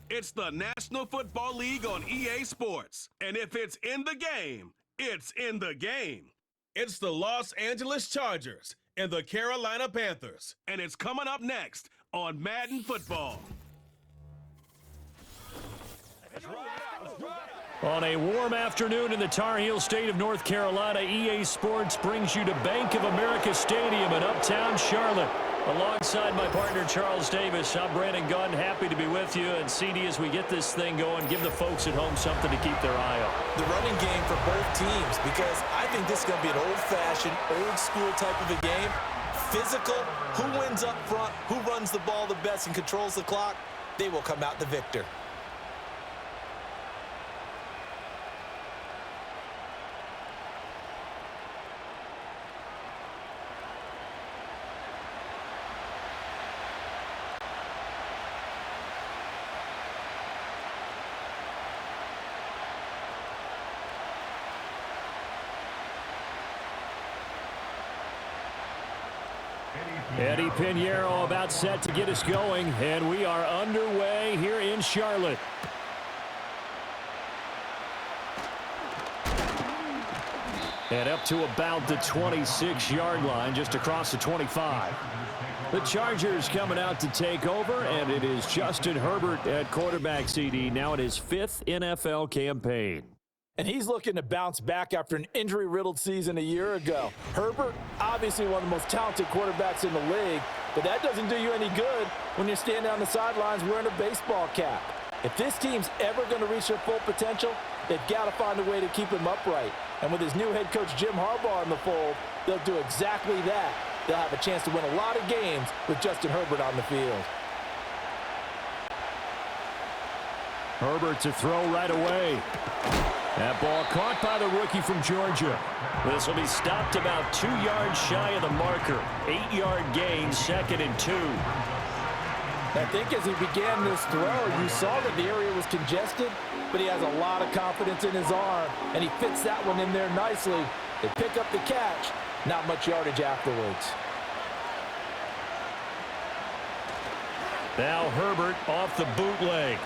It's the National Football League on EA Sports. And if it's in the game, it's in the game. It's the Los Angeles Chargers and the Carolina Panthers. And it's coming up next on Madden Football. On a warm afternoon in the Tar Heel state of North Carolina, EA Sports brings you to Bank of America Stadium in Uptown Charlotte. Alongside my partner, Charles Davis, I'm Brandon Gunn, happy to be with you. And CD, as we get this thing going, give the folks at home something to keep their eye on. The running game for both teams, because I think this is going to be an old-fashioned, old-school type of a game. Physical, who wins up front, who runs the ball the best and controls the clock, they will come out the victor. Eddie Pinheiro about set to get us going, and we are underway here in Charlotte. And up to about the 26-yard line, just across the 25. The Chargers coming out to take over, and it is Justin Herbert at quarterback, CD, now in his 5th NFL campaign. And he's looking to bounce back after an injury-riddled season a year ago. Herbert, obviously one of the most talented quarterbacks in the league, but that doesn't do you any good when you're standing on the sidelines wearing a baseball cap. If this team's ever going to reach their full potential, they've got to find a way to keep him upright. And with his new head coach Jim Harbaugh in the fold, they'll do exactly that. They'll have a chance to win a lot of games with Justin Herbert on the field. Herbert to throw right away. That ball caught by the rookie from Georgia. This will be stopped about 2 yards shy of the marker. 8-yard gain, 2nd and 2. I think as he began this throw, you saw that the area was congested, but he has a lot of confidence in his arm, and he fits that one in there nicely. They pick up the catch, not much yardage afterwards. Now Herbert off the bootleg.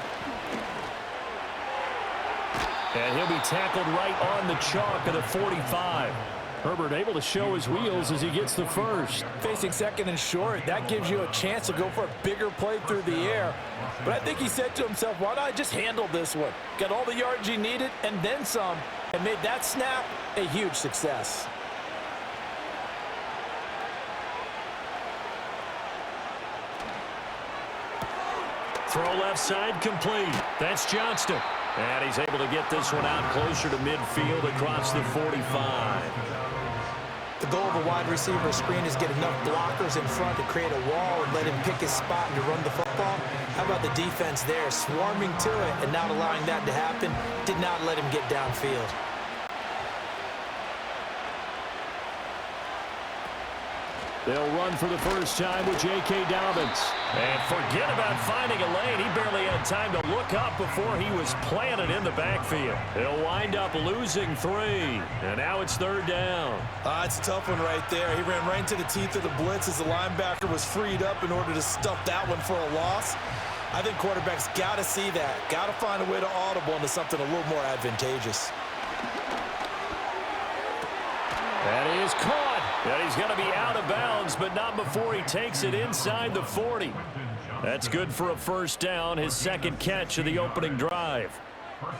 And he'll be tackled right on the chalk of the 45. Herbert able to show his wheels as he gets the first. Facing 2nd and short, that gives you a chance to go for a bigger play through the air. But I think he said to himself, why don't I just handle this one? Got all the yards he needed and then some, and made that snap a huge success. Throw left side complete. That's Johnston. And he's able to get this one out closer to midfield across the 45. The goal of a wide receiver screen is get enough blockers in front to create a wall and let him pick his spot and to run the football. How about the defense there, swarming to it and not allowing that to happen? Did not let him get downfield. They'll run for the first time with J.K. Dobbins. And forget about finding a lane. He barely had time to look up before he was planted in the backfield. They'll wind up losing 3. And now it's 3rd down. It's a tough one right there. He ran right into the teeth of the blitz as the linebacker was freed up in order to stuff that one for a loss. I think quarterbacks got to see that. Got to find a way to audible into something a little more advantageous. That is caught. And he's going to be out of bounds, but not before he takes it inside the 40. That's good for a first down, his 2nd catch of the opening drive.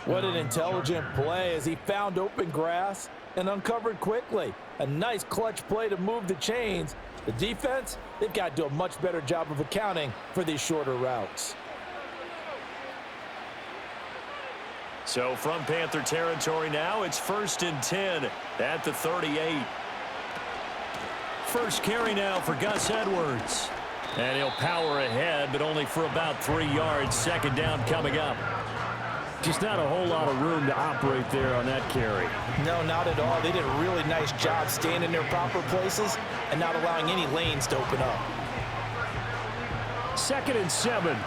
What an intelligent play as he found open grass and uncovered quickly. A nice clutch play to move the chains. The defense, they've got to do a much better job of accounting for these shorter routes. So from Panther territory now, it's 1st and 10 at the 38. First carry now for Gus Edwards. And he'll power ahead, but only for about 3 yards. 2nd down coming up. Just not a whole lot of room to operate there on that carry. No, not at all. They did a really nice job staying in their proper places and not allowing any lanes to open up. 2nd and 7.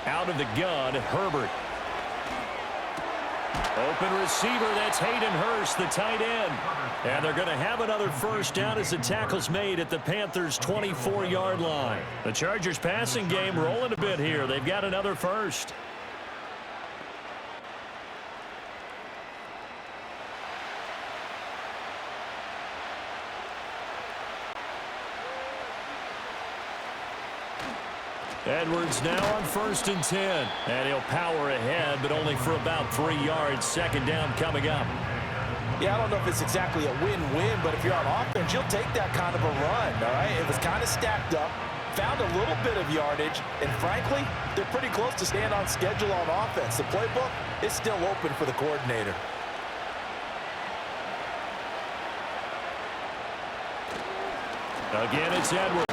Out of the gun, Herbert. Open receiver, that's Hayden Hurst, the tight end. And they're going to have another first down as the tackle's made at the Panthers' 24-yard line. The Chargers passing game rolling a bit here. They've got another first. Edwards now on 1st and 10. And he'll power ahead, but only for about 3 yards. Second down coming up. Yeah, I don't know if it's exactly a win-win, but if you're on offense, you'll take that kind of a run, all right? It was kind of stacked up, found a little bit of yardage, and frankly, they're pretty close to staying on schedule on offense. The playbook is still open for the coordinator. Again, it's Edwards.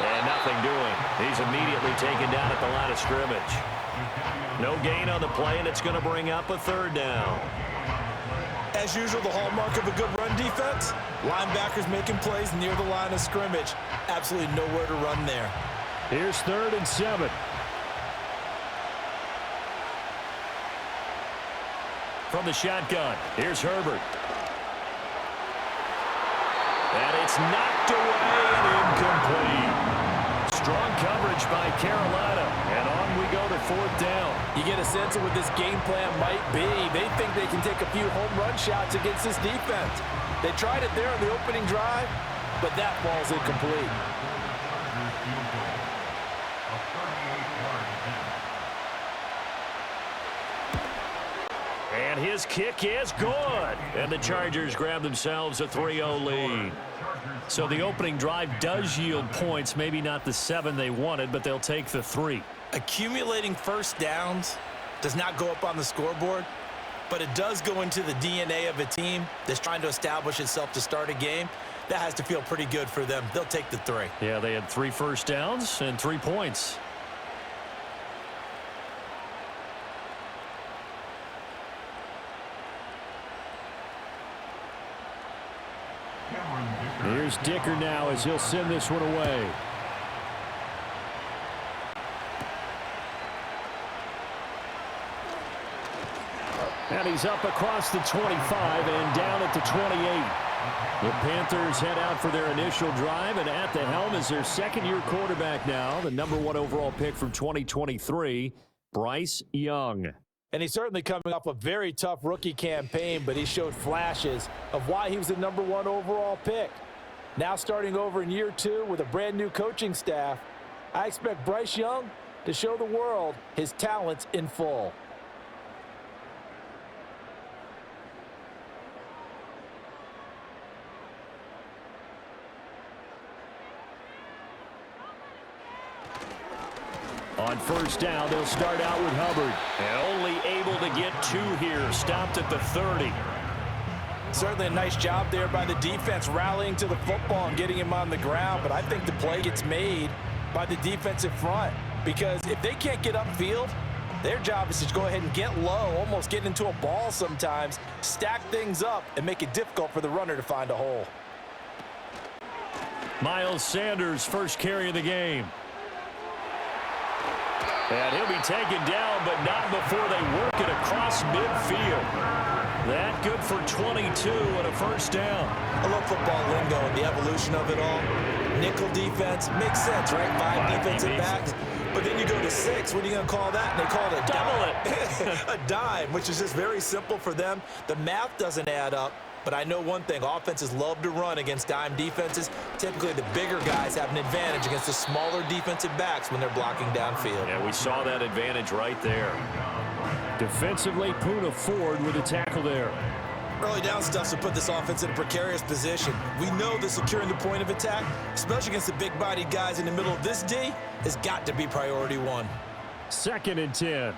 And nothing doing. He's immediately taken down at the line of scrimmage. No gain on the play, and it's going to bring up a 3rd down. As usual, the hallmark of a good run defense, linebackers making plays near the line of scrimmage. Absolutely nowhere to run there. Here's 3rd and 7. From the shotgun, here's Herbert. And it's knocked away and incomplete. Strong coverage by Carolina. And on we go to 4th down. You get a sense of what this game plan might be. They think they can take a few home run shots against this defense. They tried it there on the opening drive, but that ball's incomplete. And his kick is good. And the Chargers grab themselves a 3-0 lead. So the opening drive does yield points, maybe not the 7 they wanted, but they'll take the 3. Accumulating first downs does not go up on the scoreboard, but it does go into the DNA of a team that's trying to establish itself to start a game. That has to feel pretty good for them. They'll take the 3. Yeah, they had 3 first downs and 3 points. Here's Dicker now as he'll send this one away. And he's up across the 25 and down at the 28. The Panthers head out for their initial drive, and at the helm is their second-year quarterback now, the #1 overall pick from 2023, Bryce Young. And he's certainly coming off a very tough rookie campaign, but he showed flashes of why he was the #1 overall pick. Now starting over in year 2 with a brand new coaching staff, I expect Bryce Young to show the world his talents in full. On first down, they'll start out with Hubbard. And only able to get 2 here, stopped at the 30. Certainly a nice job there by the defense rallying to the football and getting him on the ground, but I think the play gets made by the defensive front because if they can't get upfield, their job is to go ahead and get low, almost get into a ball sometimes, stack things up, and make it difficult for the runner to find a hole. Miles Sanders, first carry of the game. And he'll be taken down, but not before they work it across midfield. That good for 22 and a first down. I love football lingo and the evolution of it all. Nickel defense makes sense, right? 5 defensive backs. But then you go to 6. What are you going to call that? And they call it a dime. A dime, which is just very simple for them. The math doesn't add up. But I know one thing, offenses love to run against dime defenses. Typically, the bigger guys have an advantage against the smaller defensive backs when they're blocking downfield. Yeah, we saw that advantage right there. Defensively, Poona Ford with a tackle there. Early down stuff to put this offense in a precarious position. We know that securing the point of attack, especially against the big-bodied guys in the middle of this D, has got to be priority 1. 2nd and 10.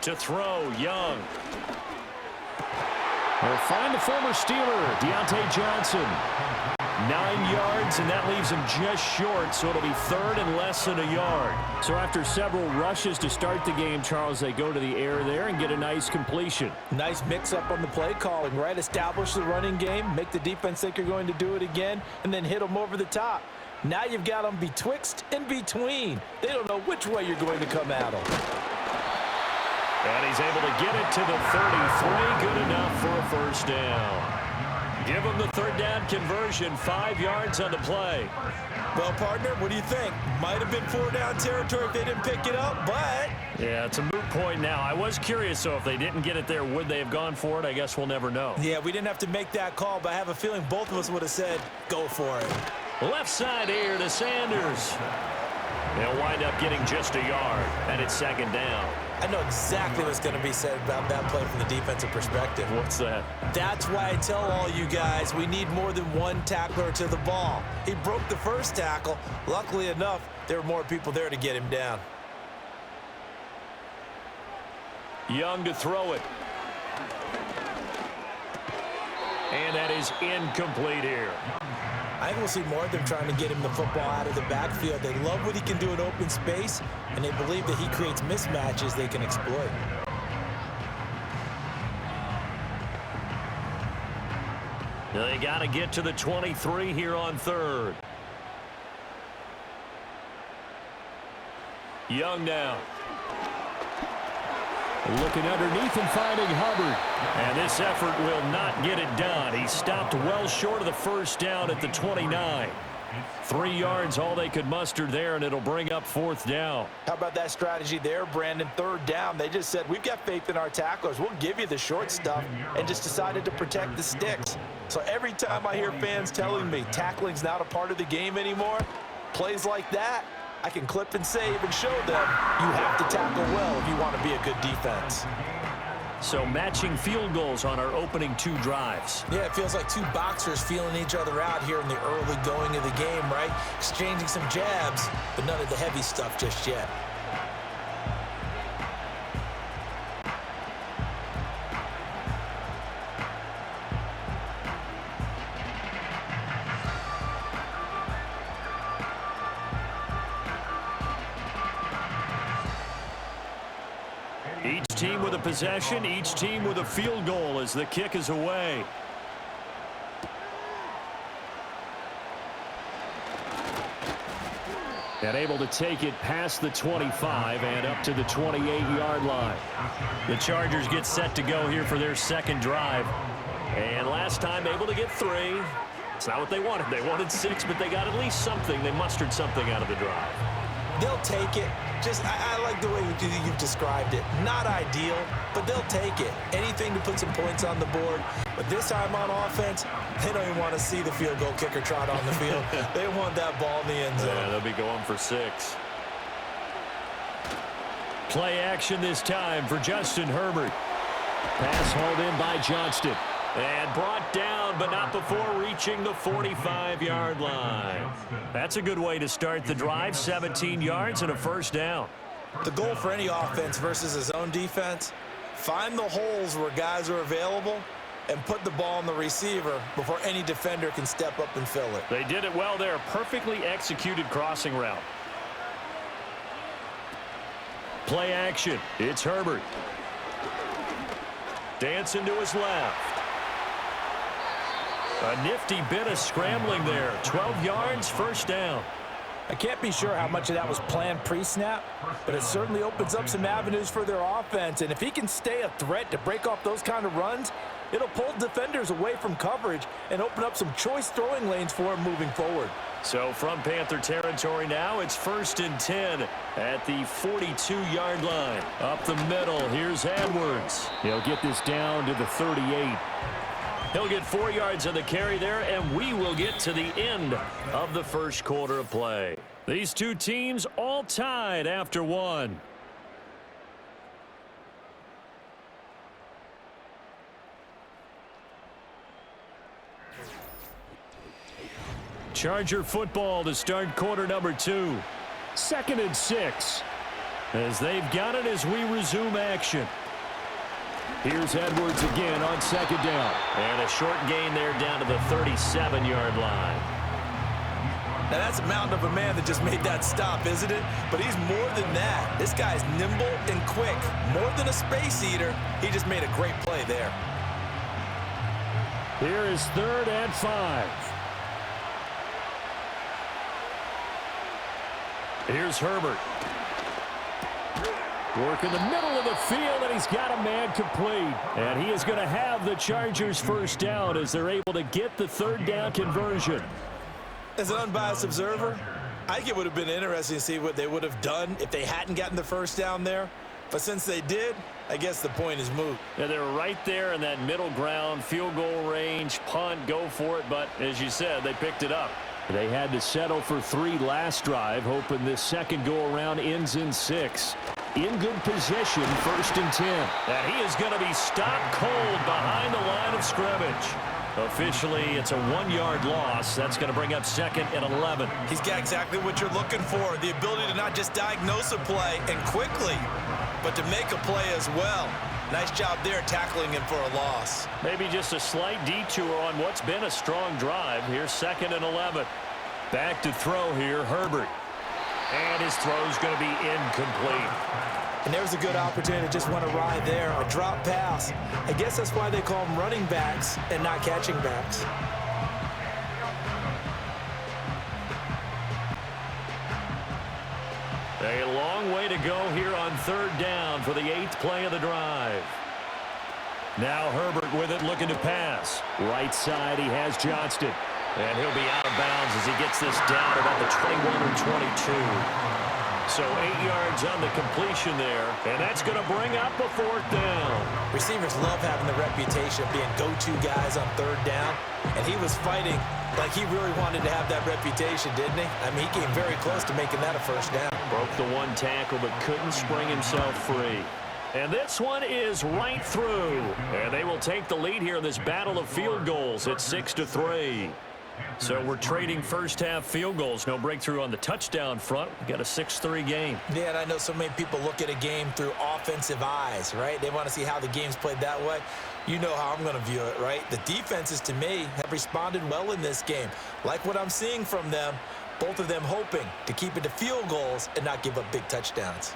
To throw, Young. They'll find the former Steeler, Deontay Johnson. 9 yards, and that leaves him just short, so it'll be 3rd and less than a yard. So after several rushes to start the game, Charles, they go to the air there and get a nice completion. Nice mix-up on the play calling, right? Establish the running game, make the defense think you're going to do it again, and then hit them over the top. Now you've got them betwixt and between. They don't know which way you're going to come at them. And he's able to get it to the 33. Good enough for a first down. Give him the third down conversion, 5 yards on the play. Well, partner, what do you think? Might have been 4-down territory if they didn't pick it up, but... Yeah, it's a moot point now. I was curious, so if they didn't get it there, would they have gone for it? I guess we'll never know. Yeah, we didn't have to make that call, but I have a feeling both of us would have said, go for it. Left side here to Sanders. They'll wind up getting just a yard, and it's second down. I know exactly what's going to be said about that play from the defensive perspective. What's that? That's why I tell all you guys we need more than one tackler to the ball. He broke the first tackle. Luckily enough, there were more people there to get him down. Young to throw it. And that is incomplete here. I think we'll see more of them trying to get him the football out of the backfield. They love what he can do in open space, and they believe that he creates mismatches they can exploit. They got to get to the 23 here on third. Young now. Looking underneath and finding Hubbard. And this effort will not get it done. He stopped well short of the first down at the 29. 3 yards all they could muster there, and it'll bring up fourth down. How about that strategy there, Brandon? Third down, they just said, we've got faith in our tacklers. We'll give you the short stuff, and just decided to protect the sticks. So every time I hear fans telling me tackling's not a part of the game anymore, plays like that, I can clip and save and show them you have to tackle well if you want to be a good defense. So matching field goals on our opening 2 drives. Yeah, it feels like 2 boxers feeling each other out here in the early going of the game, right? Exchanging some jabs, but none of the heavy stuff just yet. Each team with a possession, each team with a field goal as the kick is away. And able to take it past the 25 and up to the 28-yard line. The Chargers get set to go here for their second drive. And last time able to get 3. It's not what they wanted. They wanted 6, but they got at least something. They mustered something out of the drive. They'll take it. I like the way you've described it. Not ideal, but they'll take it. Anything to put some points on the board. But this time on offense, they don't even want to see the field goal kicker trot on the field. They want that ball in the end zone. Yeah, they'll be going for 6. Play action this time for Justin Herbert. Pass hauled in by Johnston. And brought down, but not before reaching the 45-yard line. That's a good way to start the drive. 17 yards and a first down. The goal for any offense versus a zone defense, find the holes where guys are available and put the ball on the receiver before any defender can step up and fill it. They did it well there. Perfectly executed crossing route. Play action. It's Herbert. Dancing to his left. A nifty bit of scrambling there. 12 yards, first down. I can't be sure how much of that was planned pre-snap, but it certainly opens up some avenues for their offense. And if he can stay a threat to break off those kind of runs, it'll pull defenders away from coverage and open up some choice throwing lanes for him moving forward. So from Panther territory now, it's 1st and 10 at the 42-yard line. Up the middle, here's Edwards. He'll get this down to the 38. He'll get 4 yards on the carry there, and we will get to the end of the first quarter of play. These two teams all tied after 1. Charger football to start quarter number 2. 2nd and 6. As they've got it as we resume action. Here's Edwards again on 2nd down. And a short gain there down to the 37-yard line. Now that's a mountain of a man that just made that stop, isn't it? But he's more than that. This guy's nimble and quick. More than a space eater, he just made a great play there. Here is 3rd and 5. Here's Herbert. Work in the middle of the field, and he's got a man complete. And he is going to have the Chargers first down as they're able to get the third down conversion. As an unbiased observer, I think it would have been interesting to see what they would have done if they hadn't gotten the first down there. But since they did, I guess the point is moot. Yeah, they're right there in that middle ground, field goal range, punt, go for it. But as you said, they picked it up. They had to settle for 3 last drive, hoping this second go-around ends in 6. In good position, 1st and 10. And he is going to be stopped cold behind the line of scrimmage. Officially, it's a 1-yard loss. That's going to bring up 2nd and 11. He's got exactly what you're looking for, the ability to not just diagnose a play and quickly, but to make a play as well. Nice job there tackling him for a loss. Maybe just a slight detour on what's been a strong drive. Here's 2nd and 11. Back to throw here, Herbert. And his throw's going to be incomplete. And there's a good opportunity to just want to ride there, a drop pass. I guess that's why they call them running backs and not catching backs. A long way to go here on 3rd down for the 8th play of the drive. Now Herbert with it, looking to pass. Right side, he has Johnston. And he'll be out of bounds as he gets this down about the 21 or 22. So 8 yards on the completion there, and that's going to bring up a 4th down. Receivers love having the reputation of being go-to guys on 3rd down, and he was fighting like he really wanted to have that reputation, didn't he? I mean, he came very close to making that a 1st down. Broke the 1 tackle, but couldn't spring himself free. And this one is right through. And they will take the lead here in this battle of field goals at 6-3. So we're trading first-half field goals. No breakthrough on the touchdown front. We got a 6-3 game. Yeah, and I know so many people look at a game through offensive eyes, right? They want to see how the game's played that way. You know how I'm going to view it, right? The defenses, to me, have responded well in this game. Like what I'm seeing from them, both of them hoping to keep it to field goals and not give up big touchdowns.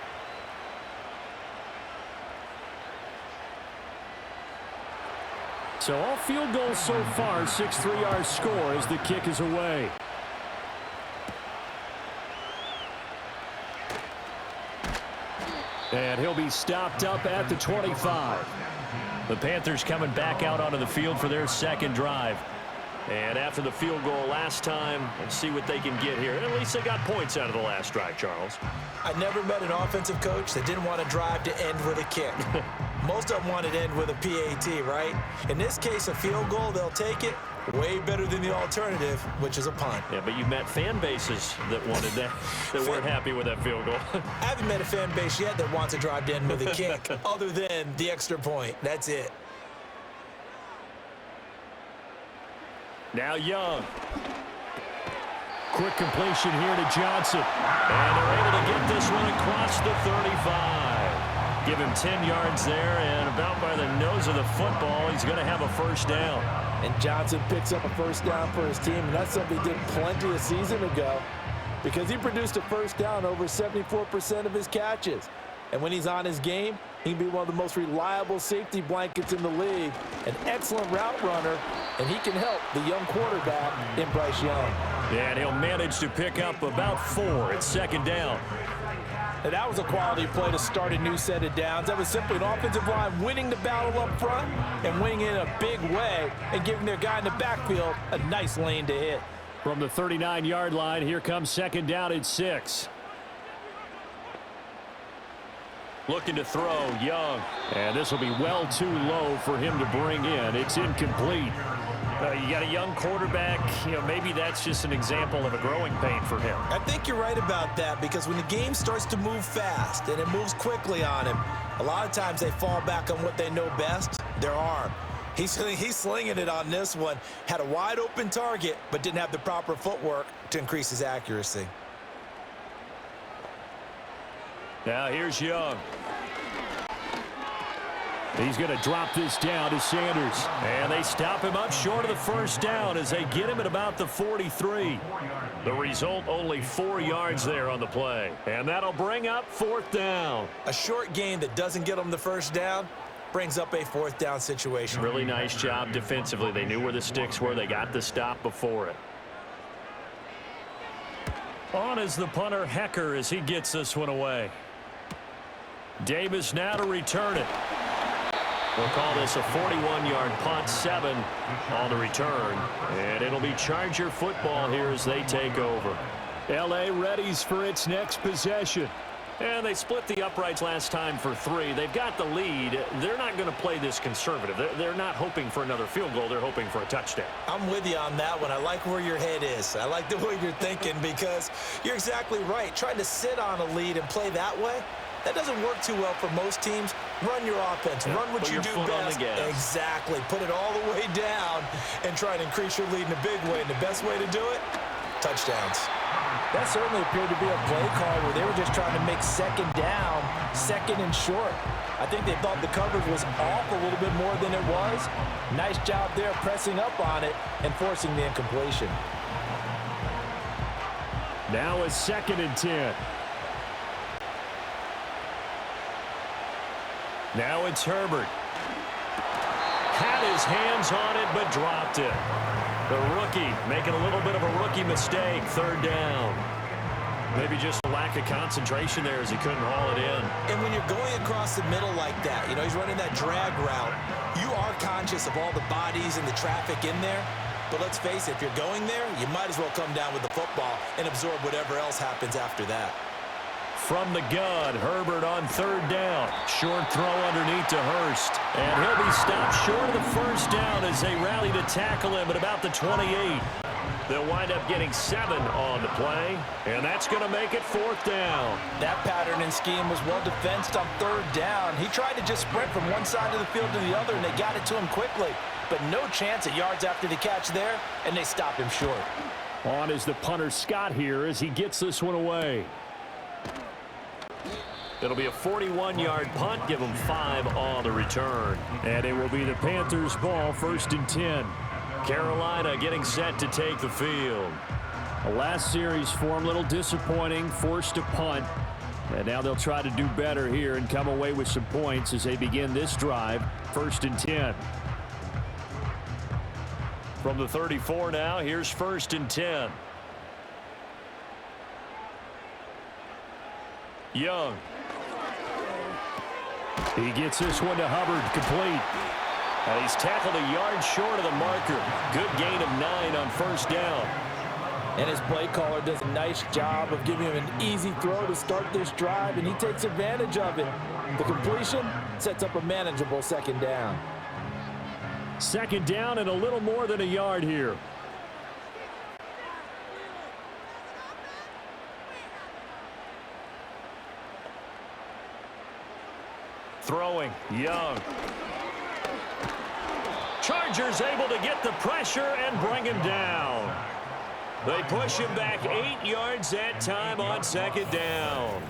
So all field goals so far, 6-3 our score as the kick is away. And he'll be stopped up at the 25. The Panthers coming back out onto the field for their 2nd drive. And after the field goal last time, let's see what they can get here. At least they got points out of the last drive, Charles. I never met an offensive coach that didn't want to drive to end with a kick. Most of them wanted to end with a PAT, right? In this case, a field goal, they'll take it. Way better than the alternative, which is a punt. Yeah, but you met fan bases that wanted that, that weren't happy with that field goal. I haven't met a fan base yet that wants to drive to end with a kick, other than the extra point. That's it. Now Young. Quick completion here to Johnson. And they're able to get this one across the 35. Give him 10 yards there, and about by the nose of the football, he's going to have a 1st down. And Johnson picks up a 1st down for his team, and that's something he did plenty a season ago because he produced a 1st down over 74% of his catches. And when he's on his game, he can be one of the most reliable safety blankets in the league, an excellent route runner, and he can help the young quarterback in Bryce Young. Yeah, and he'll manage to pick up about 4 at 2nd down. And that was a quality play to start a new set of downs. That was simply an offensive line winning the battle up front and winning in a big way and giving their guy in the backfield a nice lane to hit. From the 39-yard line, here comes 2nd down at 6. Looking to throw, Young. And this will be well too low for him to bring in. It's incomplete. You got a young quarterback. You know, maybe that's just an example of a growing pain for him. I think you're right about that because when the game starts to move fast and it moves quickly on him, a lot of times they fall back on what they know best, their arm. He's slinging it on this one. Had a wide open target, but didn't have the proper footwork to increase his accuracy. Now here's Young. He's going to drop this down to Sanders. And they stop him up short of the 1st down as they get him at about the 43. The result, only 4 yards there on the play. And that'll bring up 4th down. A short gain that doesn't get them the 1st down brings up a 4th down situation. Really nice job defensively. They knew where the sticks were. They got the stop before it. On is the punter, Hecker, as he gets this one away. Davis now to return it. We'll call this a 41-yard punt, 7 on the return. And it'll be Charger football here as they take over. L.A. readies for its next possession. And they split the uprights last time for 3. They've got the lead. They're not going to play this conservative. They're not hoping for another field goal. They're hoping for a touchdown. I'm with you on that one. I like where your head is. I like the way you're thinking because you're exactly right. Trying to sit on a lead and play that way, that doesn't work too well for most teams. Run your offense. Run what you do best. Exactly. Put it all the way down and try and increase your lead in a big way. And the best way to do it, touchdowns. That certainly appeared to be a play call where they were just trying to make second down, second and short. I think they thought the coverage was off a little bit more than it was. Nice job there pressing up on it and forcing the incompletion. Now it's 2nd and 10. Now it's Herbert. Had his hands on it, but dropped it. The rookie making a little bit of a rookie mistake, 3rd down. Maybe just a lack of concentration there as he couldn't haul it in. And when you're going across the middle like that, he's running that drag route, you are conscious of all the bodies and the traffic in there. But let's face it, if you're going there, you might as well come down with the football and absorb whatever else happens after that. From the gun, Herbert on 3rd down. Short throw underneath to Hurst. And he'll be stopped short of the 1st down as they rally to tackle him at about the 28. They'll wind up getting 7 on the play, and that's going to make it 4th down. That pattern and scheme was well defensed on 3rd down. He tried to just sprint from one side of the field to the other, and they got it to him quickly. But no chance at yards after the catch there, and they stopped him short. On is the punter Scott here as he gets this one away. It'll be a 41-yard punt, give them 5 on the return. And it will be the Panthers' ball, 1st and 10. Carolina getting set to take the field. The last series for them, a little disappointing, forced to punt. And now they'll try to do better here and come away with some points as they begin this drive, 1st and 10. From the 34 now, here's 1st and 10. Young. He gets this one to Hubbard, complete. And he's tackled a yard short of the marker. Good gain of 9 on 1st down. And his play caller does a nice job of giving him an easy throw to start this drive, and he takes advantage of it. The completion sets up a manageable 2nd down. 2nd down and a little more than a yard here. Throwing, Young. Chargers able to get the pressure and bring him down. They push him back 8 yards that time on 2nd down.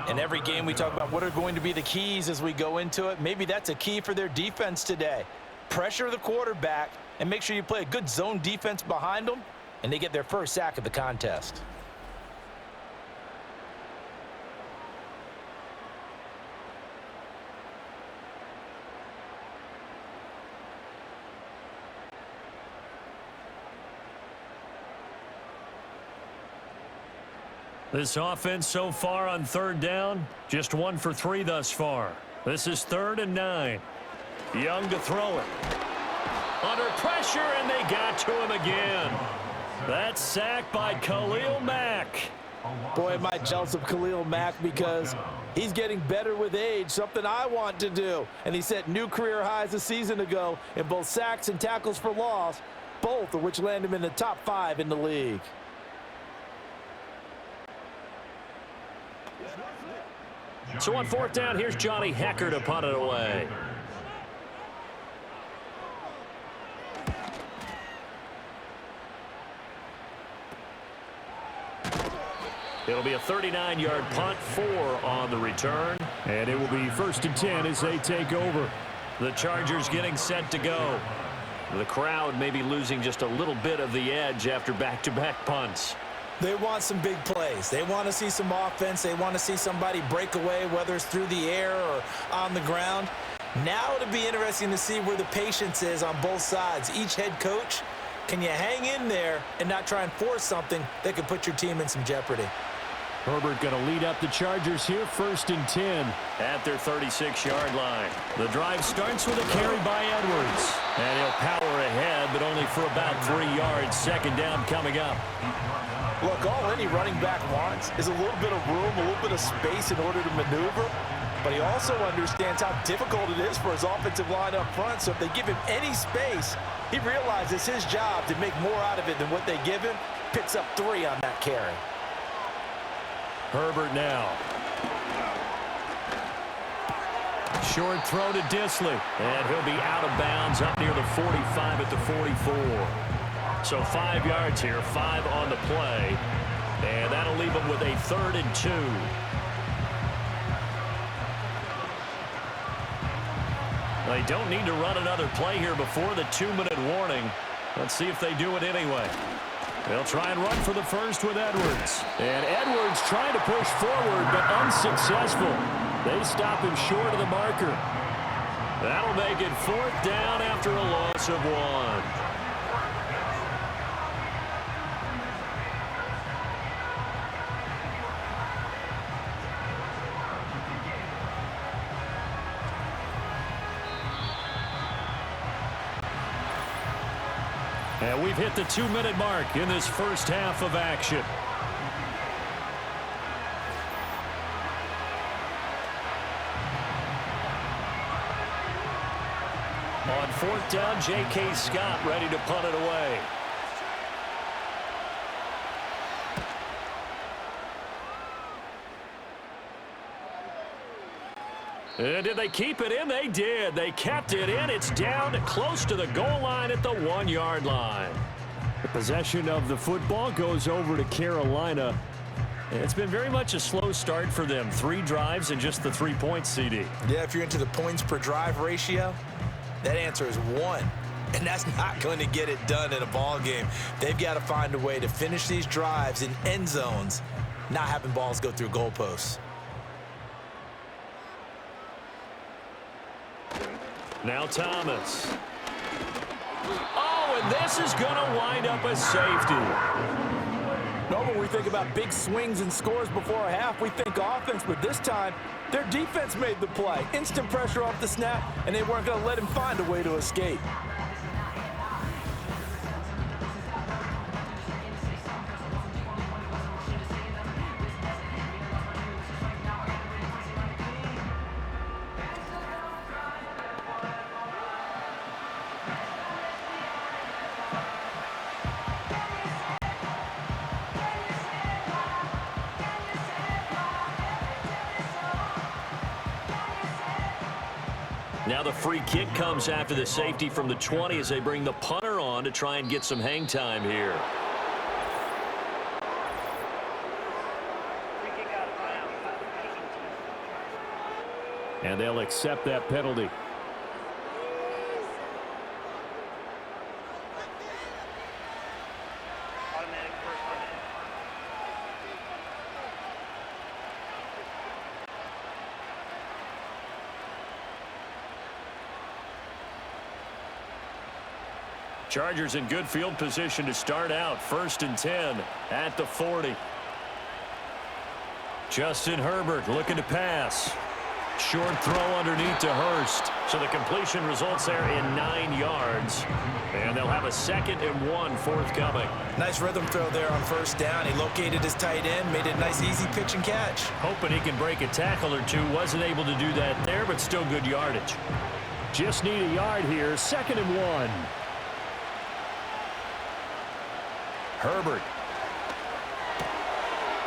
In every game we talk about what are going to be the keys as we go into it. Maybe that's a key for their defense today. Pressure the quarterback and make sure you play a good zone defense behind them, and they get their first sack of the contest. This offense so far on 3rd down, just 1 for 3 thus far. This is 3rd and 9. Young to throw it. Under pressure, and they got to him again. That's sacked by Khalil Mack. Boy, am I jealous of Khalil Mack because he's getting better with age, something I want to do. And he set new career highs a season ago in both sacks and tackles for loss, both of which land him in the top 5 in the league. So on 4th down, here's Johnny Hecker to punt it away. It'll be a 39-yard punt, 4 on the return. And it will be 1st and 10 as they take over. The Chargers getting set to go. The crowd may be losing just a little bit of the edge after back-to-back punts. They want some big plays. They want to see some offense. They want to see somebody break away, whether it's through the air or on the ground. Now it'll be interesting to see where the patience is on both sides. Each head coach, can you hang in there and not try and force something that could put your team in some jeopardy? Herbert going to lead up the Chargers here, 1st and 10 at their 36-yard line. The drive starts with a carry by Edwards. And he'll power ahead, but only for about 3 yards. 2nd down coming up. Look, all any running back wants is a little bit of room, a little bit of space in order to maneuver. But he also understands how difficult it is for his offensive line up front. So if they give him any space, he realizes his job to make more out of it than what they give him. Picks up 3 on that carry. Herbert now. Short throw to Disley. And he'll be out of bounds up near the 45 at the 44. So 5 yards here, 5 on the play. And that'll leave him with a 3rd and 2. They don't need to run another play here before the 2-minute warning. Let's see if they do it anyway. They'll try and run for the first with Edwards. And Edwards trying to push forward, but unsuccessful. They stop him short of the marker. That'll make it 4th down after a loss of 1. And we've hit the 2-minute mark in this first half of action. On 4th down, J.K. Scott ready to punt it away. And did they keep it in? They did. They kept it in. It's down close to the goal line at the 1-yard line. The possession of the football goes over to Carolina. It's been very much a slow start for them. 3 drives and just the 3 points, CD. Yeah, if you're into the points per drive ratio, that answer is 1. And that's not going to get it done in a ball game. They've got to find a way to finish these drives in end zones, not having balls go through goalposts. Now Thomas. Oh, and this is going to wind up a safety. Normally we think about big swings and scores before a half. We think offense, but this time their defense made the play. Instant pressure off the snap, and they weren't going to let him find a way to escape. Now the free kick comes after the safety from the 20 as they bring the punter on to try and get some hang time here. And they'll accept that penalty. Chargers in good field position to start out. 1st and 10 at the 40. Justin Herbert looking to pass. Short throw underneath to Hurst. So the completion results there in 9 yards. And they'll have a 2nd and 1 forthcoming. Nice rhythm throw there on 1st down. He located his tight end, made a nice easy pitch and catch. Hoping he can break a tackle or two. Wasn't able to do that there, but still good yardage. Just need a yard here. 2nd and 1. Herbert.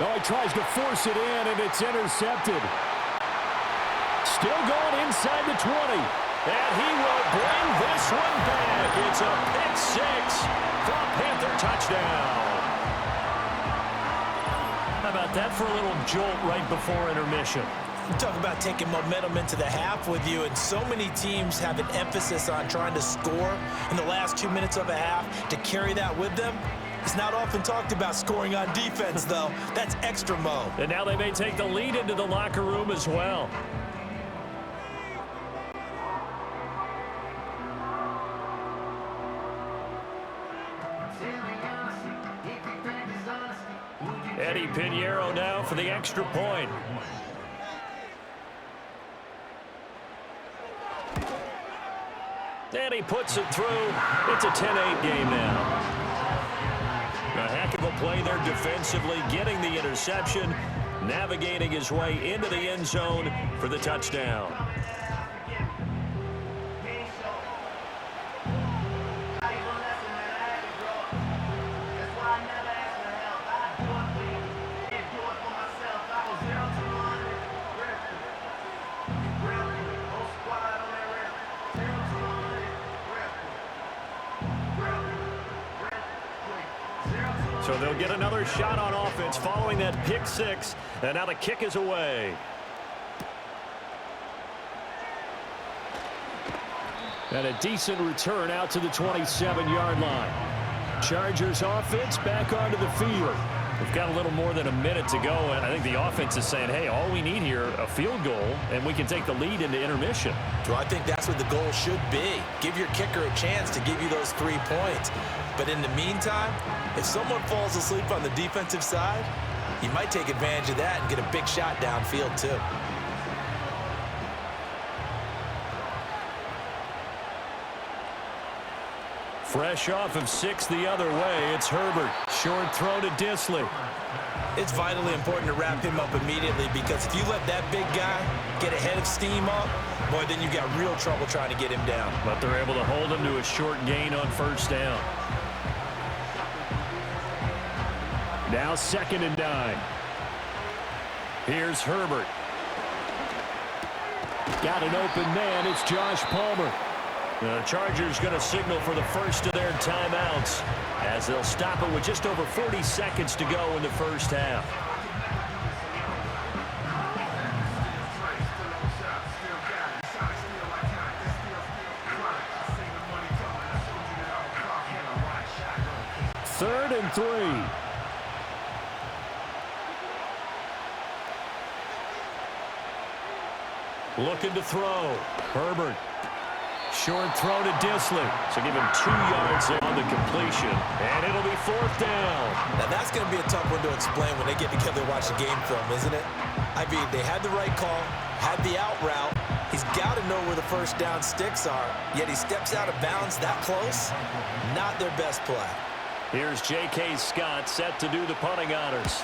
Oh, he tries to force it in, and it's intercepted. Still going inside the 20. And he will bring this one back. It's a pick 6 for a Panther touchdown. How about that for a little jolt right before intermission? You talk about taking momentum into the half with you, and so many teams have an emphasis on trying to score in the last 2 minutes of a half to carry that with them. It's not often talked about scoring on defense, though. That's extra mo. And now they may take the lead into the locker room as well. Eddie Pinheiro now for the extra point. And he puts it through. It's a 10-8 game now. A heck of a play there defensively, getting the interception, navigating his way into the end zone for the touchdown. So they'll get another shot on offense following that pick six, and now the kick is away. And a decent return out to the 27-yard line. Chargers offense back onto the field. We've got a little more than a minute to go, and I think the offense is saying, hey, all we need here, a field goal, and we can take the lead into intermission. So I think that's what the goal should be. Give your kicker a chance to give you those 3 points. But in the meantime, if someone falls asleep on the defensive side, you might take advantage of that and get a big shot downfield too. Fresh off of 6 the other way, it's Herbert. Short throw to Disley. It's vitally important to wrap him up immediately, because if you let that big guy get a head of steam up, boy, then you got real trouble trying to get him down. But they're able to hold him to a short gain on first down. Now 2nd and 9. Here's Herbert. Got an open man. It's Josh Palmer. The Chargers going to signal for the first of their timeouts as they'll stop it with just over 40 seconds to go in the first half. Third and 3. Looking to throw. Herbert. Short throw to Disley. So give him 2 yards on the completion. And it'll be 4th down. Now that's going to be a tough one to explain when they get together and watch the game film, isn't it? I mean, they had the right call, had the out route. He's got to know where the first down sticks are, yet he steps out of bounds that close. Not their best play. Here's J.K. Scott set to do the punting honors.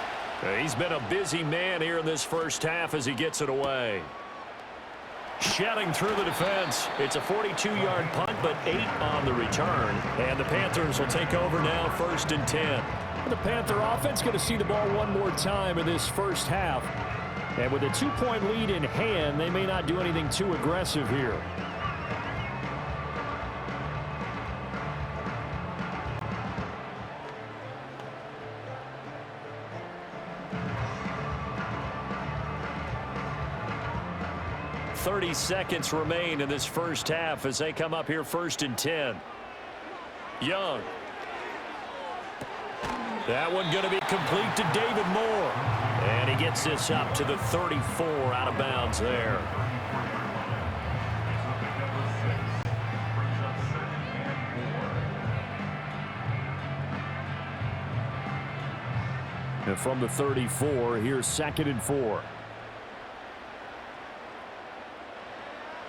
He's been a busy man here in this first half as he gets it away. Shedding through the defense. It's a 42-yard punt, but 8 on the return. And the Panthers will take over now, 1st and 10. The Panther offense going to see the ball one more time in this first half. And with a 2-point lead in hand, they may not do anything too aggressive here. .30 seconds remain in this first half as they come up here 1st and 10. Young. That one going to be complete to David Moore. And he gets this up to the 34 out of bounds there. And from the 34, here's 2nd and 4.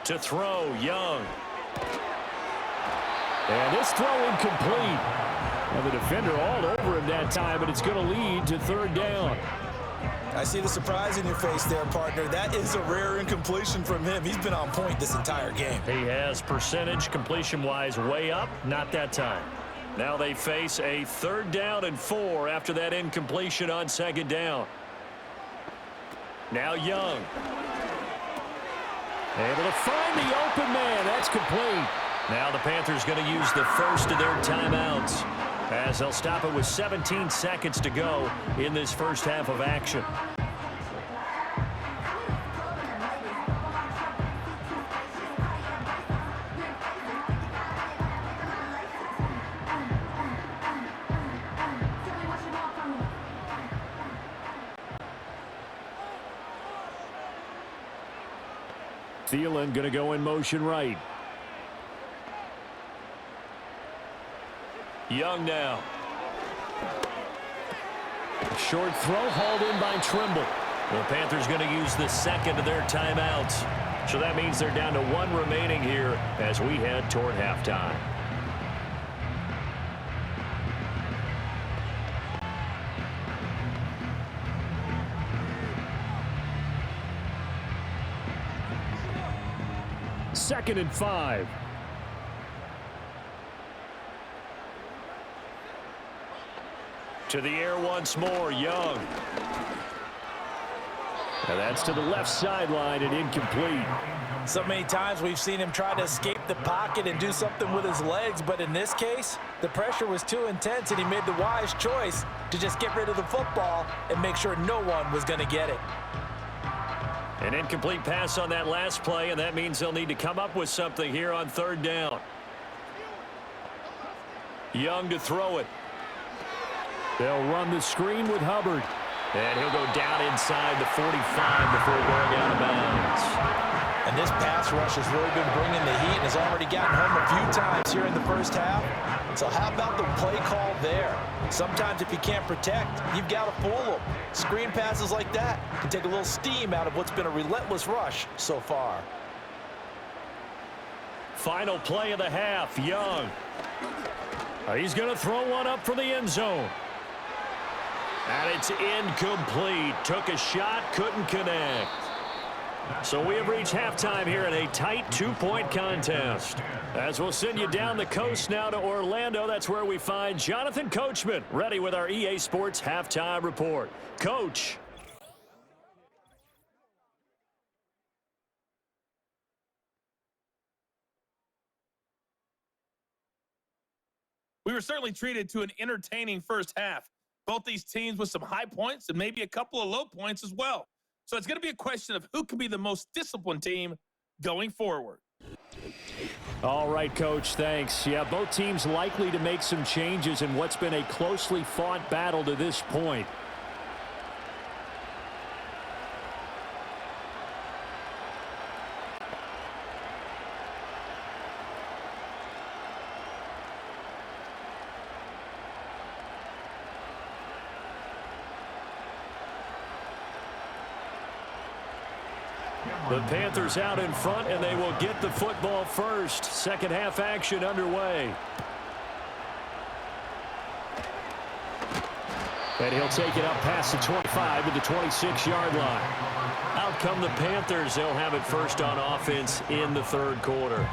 To throw, Young. And this throw incomplete. And the defender all over him that time, but it's going to lead to 3rd down. I see the surprise in your face there, partner. That is a rare incompletion from him. He's been on point this entire game. He has percentage completion-wise way up, not that time. Now they face a 3rd down and 4 after that incompletion on 2nd down. Now Young. Able to find the open man. That's complete. Now the Panthers going to use the first of their timeouts as they'll stop it with 17 seconds to go in this first half of action. Thielen going to go in motion right. Young now. Short throw hauled in by Trimble. The Panthers going to use the second of their timeouts. So that means they're down to one remaining here as we head toward halftime. Second and 5. To the air once more, Young. And that's to the left sideline and incomplete. So many times we've seen him try to escape the pocket and do something with his legs, but in this case, the pressure was too intense and he made the wise choice to just get rid of the football and make sure no one was going to get it. An incomplete pass on that last play, and that means they'll need to come up with something here on third down. Young to throw it. They'll run the screen with Hubbard. And he'll go down inside the 45 before going out of bounds. And this pass rush has really been bringing the heat and has already gotten home a few times here in the first half. So how about the play call there? Sometimes if you can't protect, you've got to fool them. Screen passes like that can take a little steam out of what's been a relentless rush so far. Final play of the half, Young. He's going to throw one up for the end zone. And it's incomplete. Took a shot, couldn't connect. So we have reached halftime here in a tight two-point contest. As we'll send you down the coast now to Orlando, that's where we find Jonathan Coachman, ready with our EA Sports Halftime Report. Coach. We were certainly treated to an entertaining first half. Both these teams with some high points and maybe a couple of low points as well. So it's going to be a question of who can be the most disciplined team going forward. All right, Coach, thanks. Yeah, both teams likely to make some changes in what's been a closely fought battle to this point. The Panthers out in front, and they will get the football first. Second half action underway. And he'll take it up past the 25 to the 26-yard line. Out come the Panthers. They'll have it first on offense in the third quarter.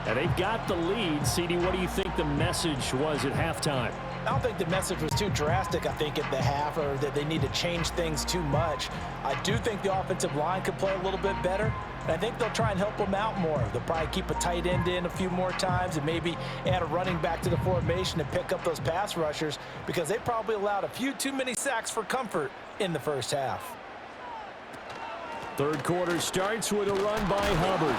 And they've got the lead. CD, what do you think the message was at halftime? I don't think the message was too drastic, I think, at the half, or that they need to change things too much. I do think the offensive line could play a little bit better. And I think they'll try and help them out more. They'll probably keep a tight end in a few more times and maybe add a running back to the formation and pick up those pass rushers, because they probably allowed a few too many sacks for comfort in the first half. Third quarter starts with a run by Hubbard.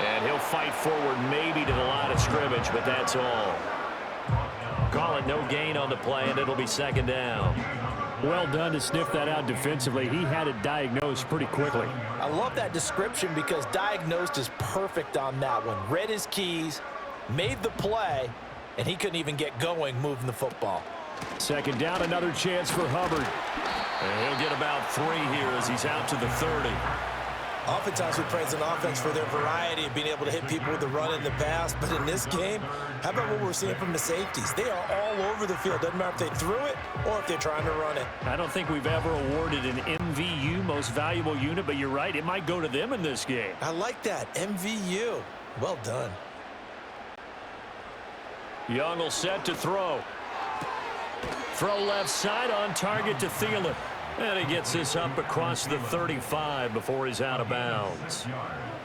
And he'll fight forward maybe to the line of scrimmage, but that's all. Call it no gain on the play, and it'll be second down. Well done to sniff that out defensively. He had it diagnosed pretty quickly. I love that description, because diagnosed is perfect on that one. Read his keys, made the play, and he couldn't even get going moving the football. Second down, another chance for Hubbard. And he'll get about 3 here as he's out to the 30. Oftentimes we praise an offense for their variety of being able to hit people with the run and the pass, but in this game, how about what we're seeing from the safeties? They are all over the field. Doesn't matter if they threw it or if they're trying to run it. I don't think we've ever awarded an MVU, most valuable unit, but you're right, it might go to them in this game. I like that, MVU. Well done. Young will set to throw. Throw left side, on target to Thielen. And he gets this up across the 35 before he's out of bounds.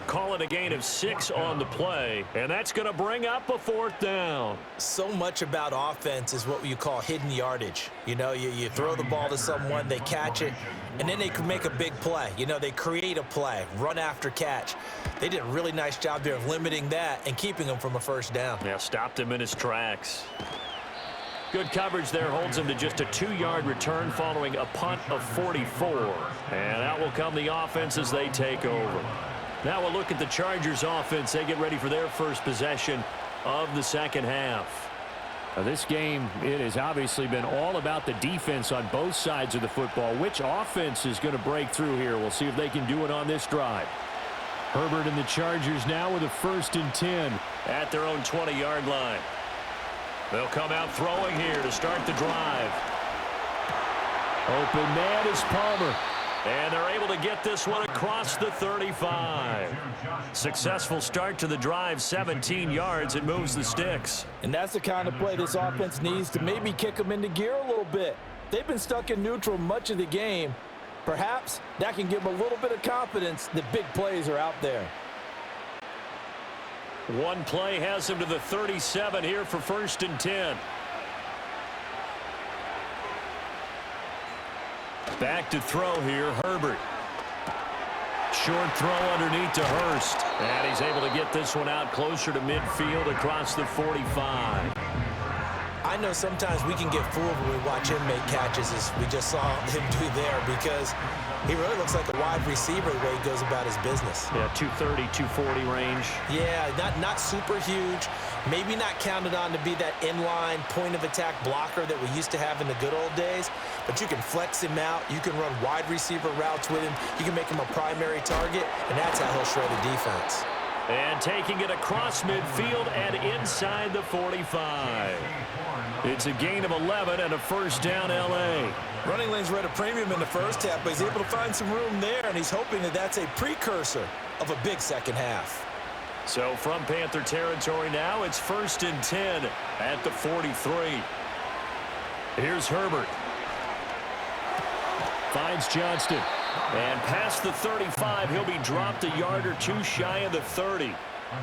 Call it a gain of 6 on the play, and that's going to bring up a fourth down. So much about offense is what you call hidden yardage. You know, you throw the ball to someone, they catch it, and then they can make a big play. You know, they create a play, run after catch. They did a really nice job there of limiting that and keeping him from a first down. Yeah, stopped him in his tracks. Good coverage there holds him to just a 2-yard return following a punt of 44. And out will come the offense as they take over. Now we'll look at the Chargers offense. They get ready for their first possession of the second half. This game, it has obviously been all about the defense on both sides of the football. Which offense is going to break through here? We'll see if they can do it on this drive. Herbert and the Chargers now with a 1st and 10 at their own 20-yard line. They'll come out throwing here to start the drive. Open man is Palmer. And they're able to get this one across the 35. Successful start to the drive, 17 yards. It moves the sticks. And that's the kind of play this offense needs to maybe kick them into gear a little bit. They've been stuck in neutral much of the game. Perhaps that can give them a little bit of confidence that big plays are out there. One play has him to the 37 here for 1st and 10. Back to throw here, Herbert. Short throw underneath to Hurst. And he's able to get this one out closer to midfield across the 45. I know sometimes we can get fooled when we watch him make catches, as we just saw him do there, because he really looks like a wide receiver the way he goes about his business. Yeah, 230, 240 range. Yeah, not super huge. Maybe not counted on to be that inline point-of-attack blocker that we used to have in the good old days, but you can flex him out. You can run wide receiver routes with him. You can make him a primary target, and that's how he'll shred the defense. And taking it across midfield and inside the 45. It's a gain of 11 and a 1st down, L.A. Running lanes were at a premium in the first half, but he's able to find some room there, and he's hoping that that's a precursor of a big second half. So from Panther territory now, it's 1st and 10 at the 43. Here's Herbert. Finds Johnston. And past the 35, he'll be dropped a yard or two shy of the 30.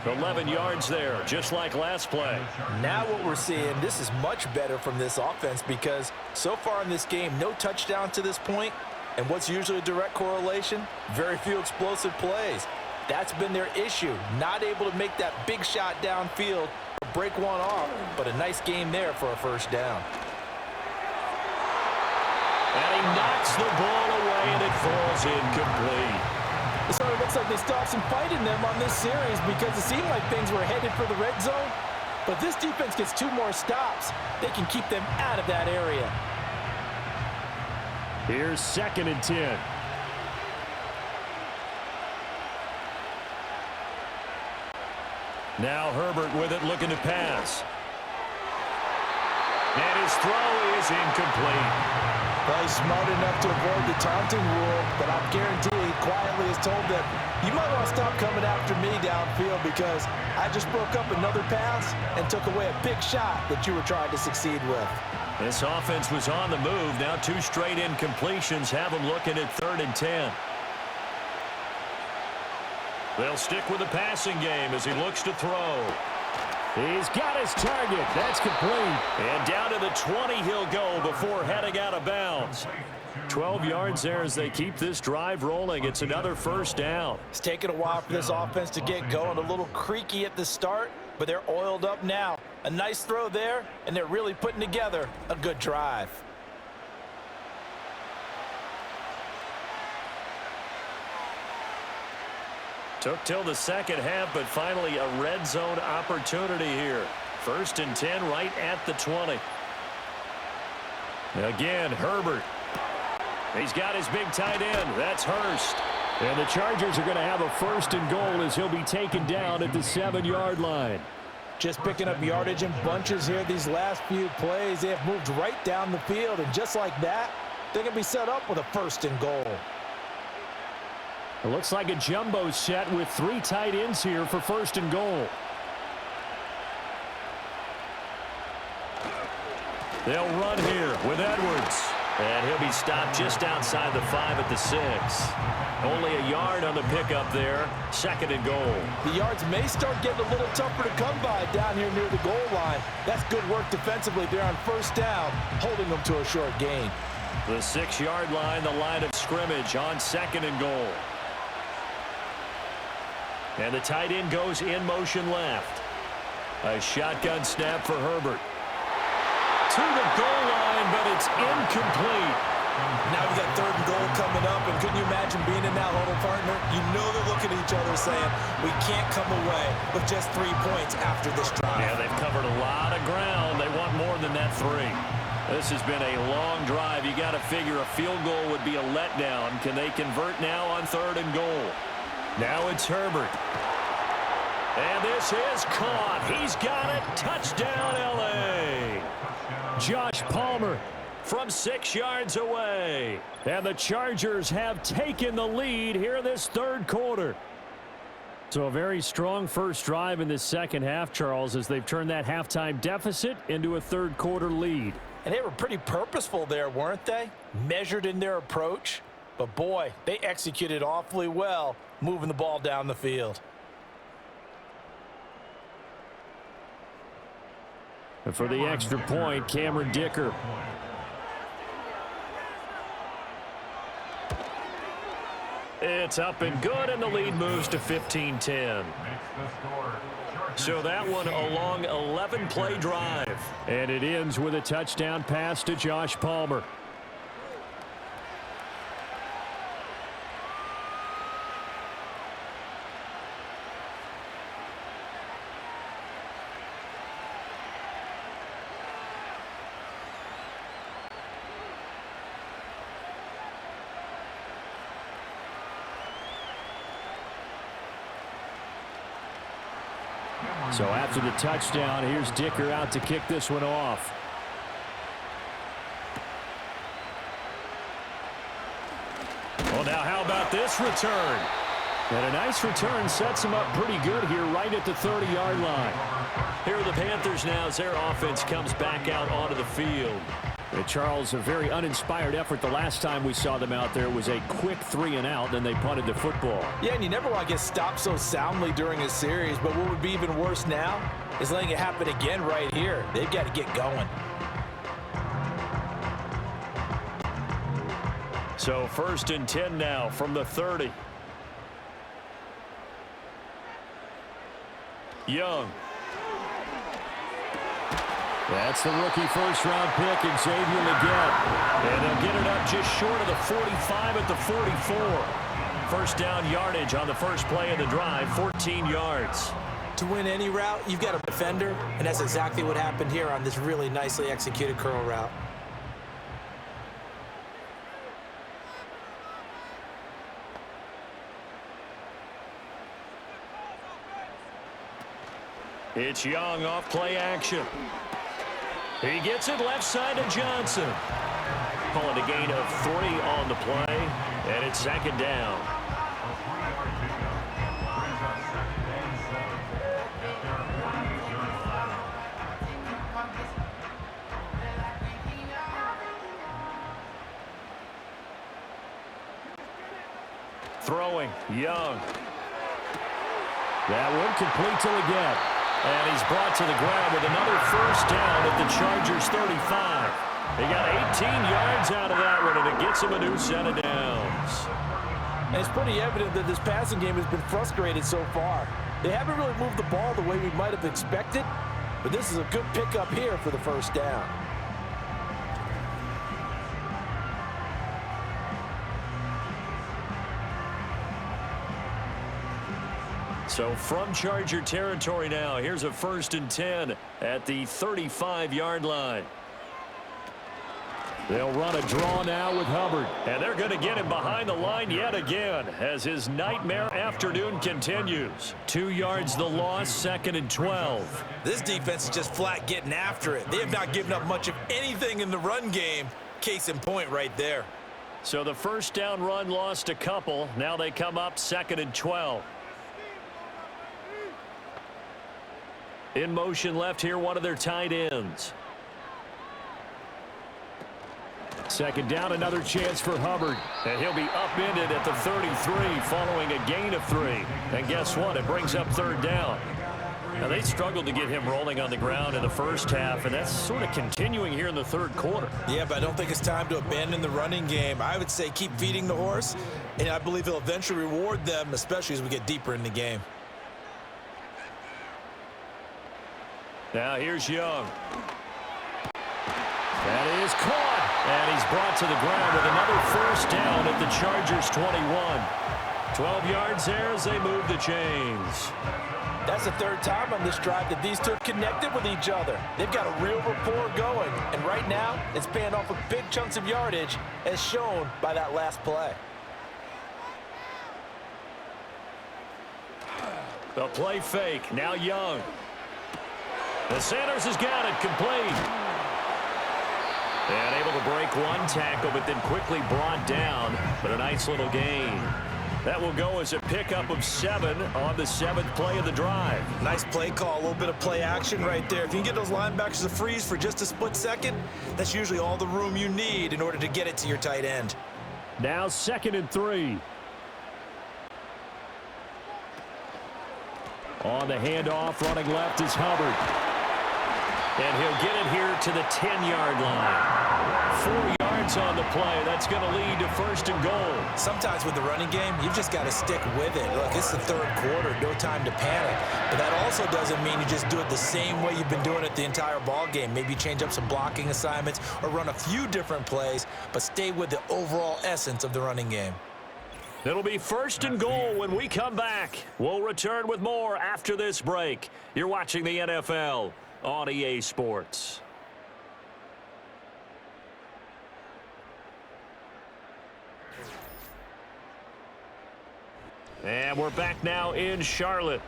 11 yards there, just like last play. Now what we're seeing, this is much better from this offense, because so far in this game, no touchdown to this point. And what's usually a direct correlation? Very few explosive plays. That's been their issue. Not able to make that big shot downfield or break one off, but a nice game there for a 1st down. And he knocks the ball away, and it falls incomplete. It sort of looks like they stopped some fight in them on this series, because it seemed like things were headed for the red zone. But this defense gets 2 more stops. They can keep them out of that area. Here's 2nd and 10. Now Herbert with it, looking to pass. And his throw is incomplete. Probably smart enough to avoid the taunting rule, but I guarantee he quietly is told that you might want to stop coming after me downfield, because I just broke up another pass and took away a big shot that you were trying to succeed with. This offense was on the move. Now 2 straight incompletions have them looking at 3rd and 10. They'll stick with the passing game as he looks to throw. He's got his target. That's complete. And down to the 20 he'll go before heading out of bounds. 12 yards there as they keep this drive rolling. It's another 1st down. It's taken a while for this offense to get going. A little creaky at the start, but they're oiled up now. A nice throw there, and they're really putting together a good drive. Took till the second half, but finally a red zone opportunity here. 1st and 10 right at the 20. Again, Herbert. He's got his big tight end. That's Hurst. And the Chargers are going to have a 1st and goal as he'll be taken down at the 7-yard line. Just picking up yardage in bunches here these last few plays. They have moved right down the field, and just like that, they're going to be set up with a 1st and goal. It looks like a jumbo set with 3 tight ends here for 1st and goal. They'll run here with Edwards. And he'll be stopped just outside the 5 at the 6. Only a yard on the pickup there. 2nd and goal. The yards may start getting a little tougher to come by down here near the goal line. That's good work defensively there on 1st down, holding them to a short gain. The 6-yard line, the line of scrimmage on 2nd and goal. And the tight end goes in motion left. A shotgun snap for Herbert. To the goal line, but it's incomplete. Now we got 3rd and goal coming up, and couldn't you imagine being in that huddle, partner? You know they're looking at each other saying, we can't come away with just 3 points after this drive. Yeah, they've covered a lot of ground. They want more than that 3. This has been a long drive. You got to figure a field goal would be a letdown. Can they convert now on 3rd and goal? Now it's Herbert. And this is caught. He's got it. Touchdown, L.A. Josh Palmer from 6 yards away. And the Chargers have taken the lead here in this 3rd quarter. So a very strong first drive in this second half, Charles, as they've turned that halftime deficit into a 3rd quarter lead. And they were pretty purposeful there, weren't they? Measured in their approach. But, boy, they executed awfully well moving the ball down the field. And for the extra point, Cameron Dicker. It's up and good, and the lead moves to 15-10. So that one a long 11-play drive. And it ends with a touchdown pass to Josh Palmer. So after the touchdown, here's Dicker out to kick this one off. Well, now how about this return? And a nice return sets him up pretty good here right at the 30-yard line. Here are the Panthers now as their offense comes back out onto the field. Charles, a very uninspired effort. The last time we saw them out there was a quick 3-and-out, then they punted the football. Yeah, and you never want to get stopped so soundly during a series, but what would be even worse now is letting it happen again right here. They've got to get going. So 1st and 10 now from the 30. Young. That's the rookie first-round pick, Xavier Legette. And they'll get it up just short of the 45 at the 44. First down yardage on the first play of the drive, 14 yards. To win any route, you've got a defender, and that's exactly what happened here on this really nicely executed curl route. It's Young off play action. He gets it left side to Johnson. Call it a gain of 3 on the play, and it's 2nd down. Throwing, Young. That one complete to Legette. And he's brought to the ground with another first down at the Chargers 35. They got 18 yards out of that one, and it gets him a new set of downs. And it's pretty evident that this passing game has been frustrated so far. They haven't really moved the ball the way we might have expected, but this is a good pickup here for the first down. So from Charger territory now, here's a 1st and 10 at the 35-yard line. They'll run a draw now with Hubbard. And they're going to get him behind the line yet again as his nightmare afternoon continues. 2 yards the loss, 2nd and 12. This defense is just flat getting after it. They have not given up much of anything in the run game. Case in point right there. So the first down run lost a couple. Now they come up 2nd and 12. In motion left here, one of their tight ends. 2nd down, another chance for Hubbard. And he'll be upended at the 33 following a gain of 3. And guess what? It brings up 3rd down. Now, they struggled to get him rolling on the ground in the first half, and that's sort of continuing here in the 3rd quarter. Yeah, but I don't think it's time to abandon the running game. I would say keep feeding the horse, and I believe he'll eventually reward them, especially as we get deeper in the game. Now here's Young. That is caught. And he's brought to the ground with another first down at the Chargers' 21. 12 yards there as they move the chains. That's the third time on this drive that these two have connected with each other. They've got a real rapport going, and right now it's paying off with big chunks of yardage as shown by that last play. The play fake, now Young. The Sanders has got it, complete. And able to break one tackle, but then quickly brought down, but a nice little gain. That will go as a pickup of 7 on the 7th play of the drive. Nice play call, a little bit of play action right there. If you can get those linebackers to freeze for just a split second, that's usually all the room you need in order to get it to your tight end. Now 2nd and 3. On the handoff, running left is Hubbard. And he'll get it here to the 10-yard line. 4 yards on the play. That's going to lead to 1st and goal. Sometimes with the running game, you've just got to stick with it. Look, it's the 3rd quarter, no time to panic. But that also doesn't mean you just do it the same way you've been doing it the entire ball game. Maybe change up some blocking assignments or run a few different plays, but stay with the overall essence of the running game. It'll be 1st and goal when we come back. We'll return with more after this break. You're watching the NFL on EA Sports. And we're back now in Charlotte.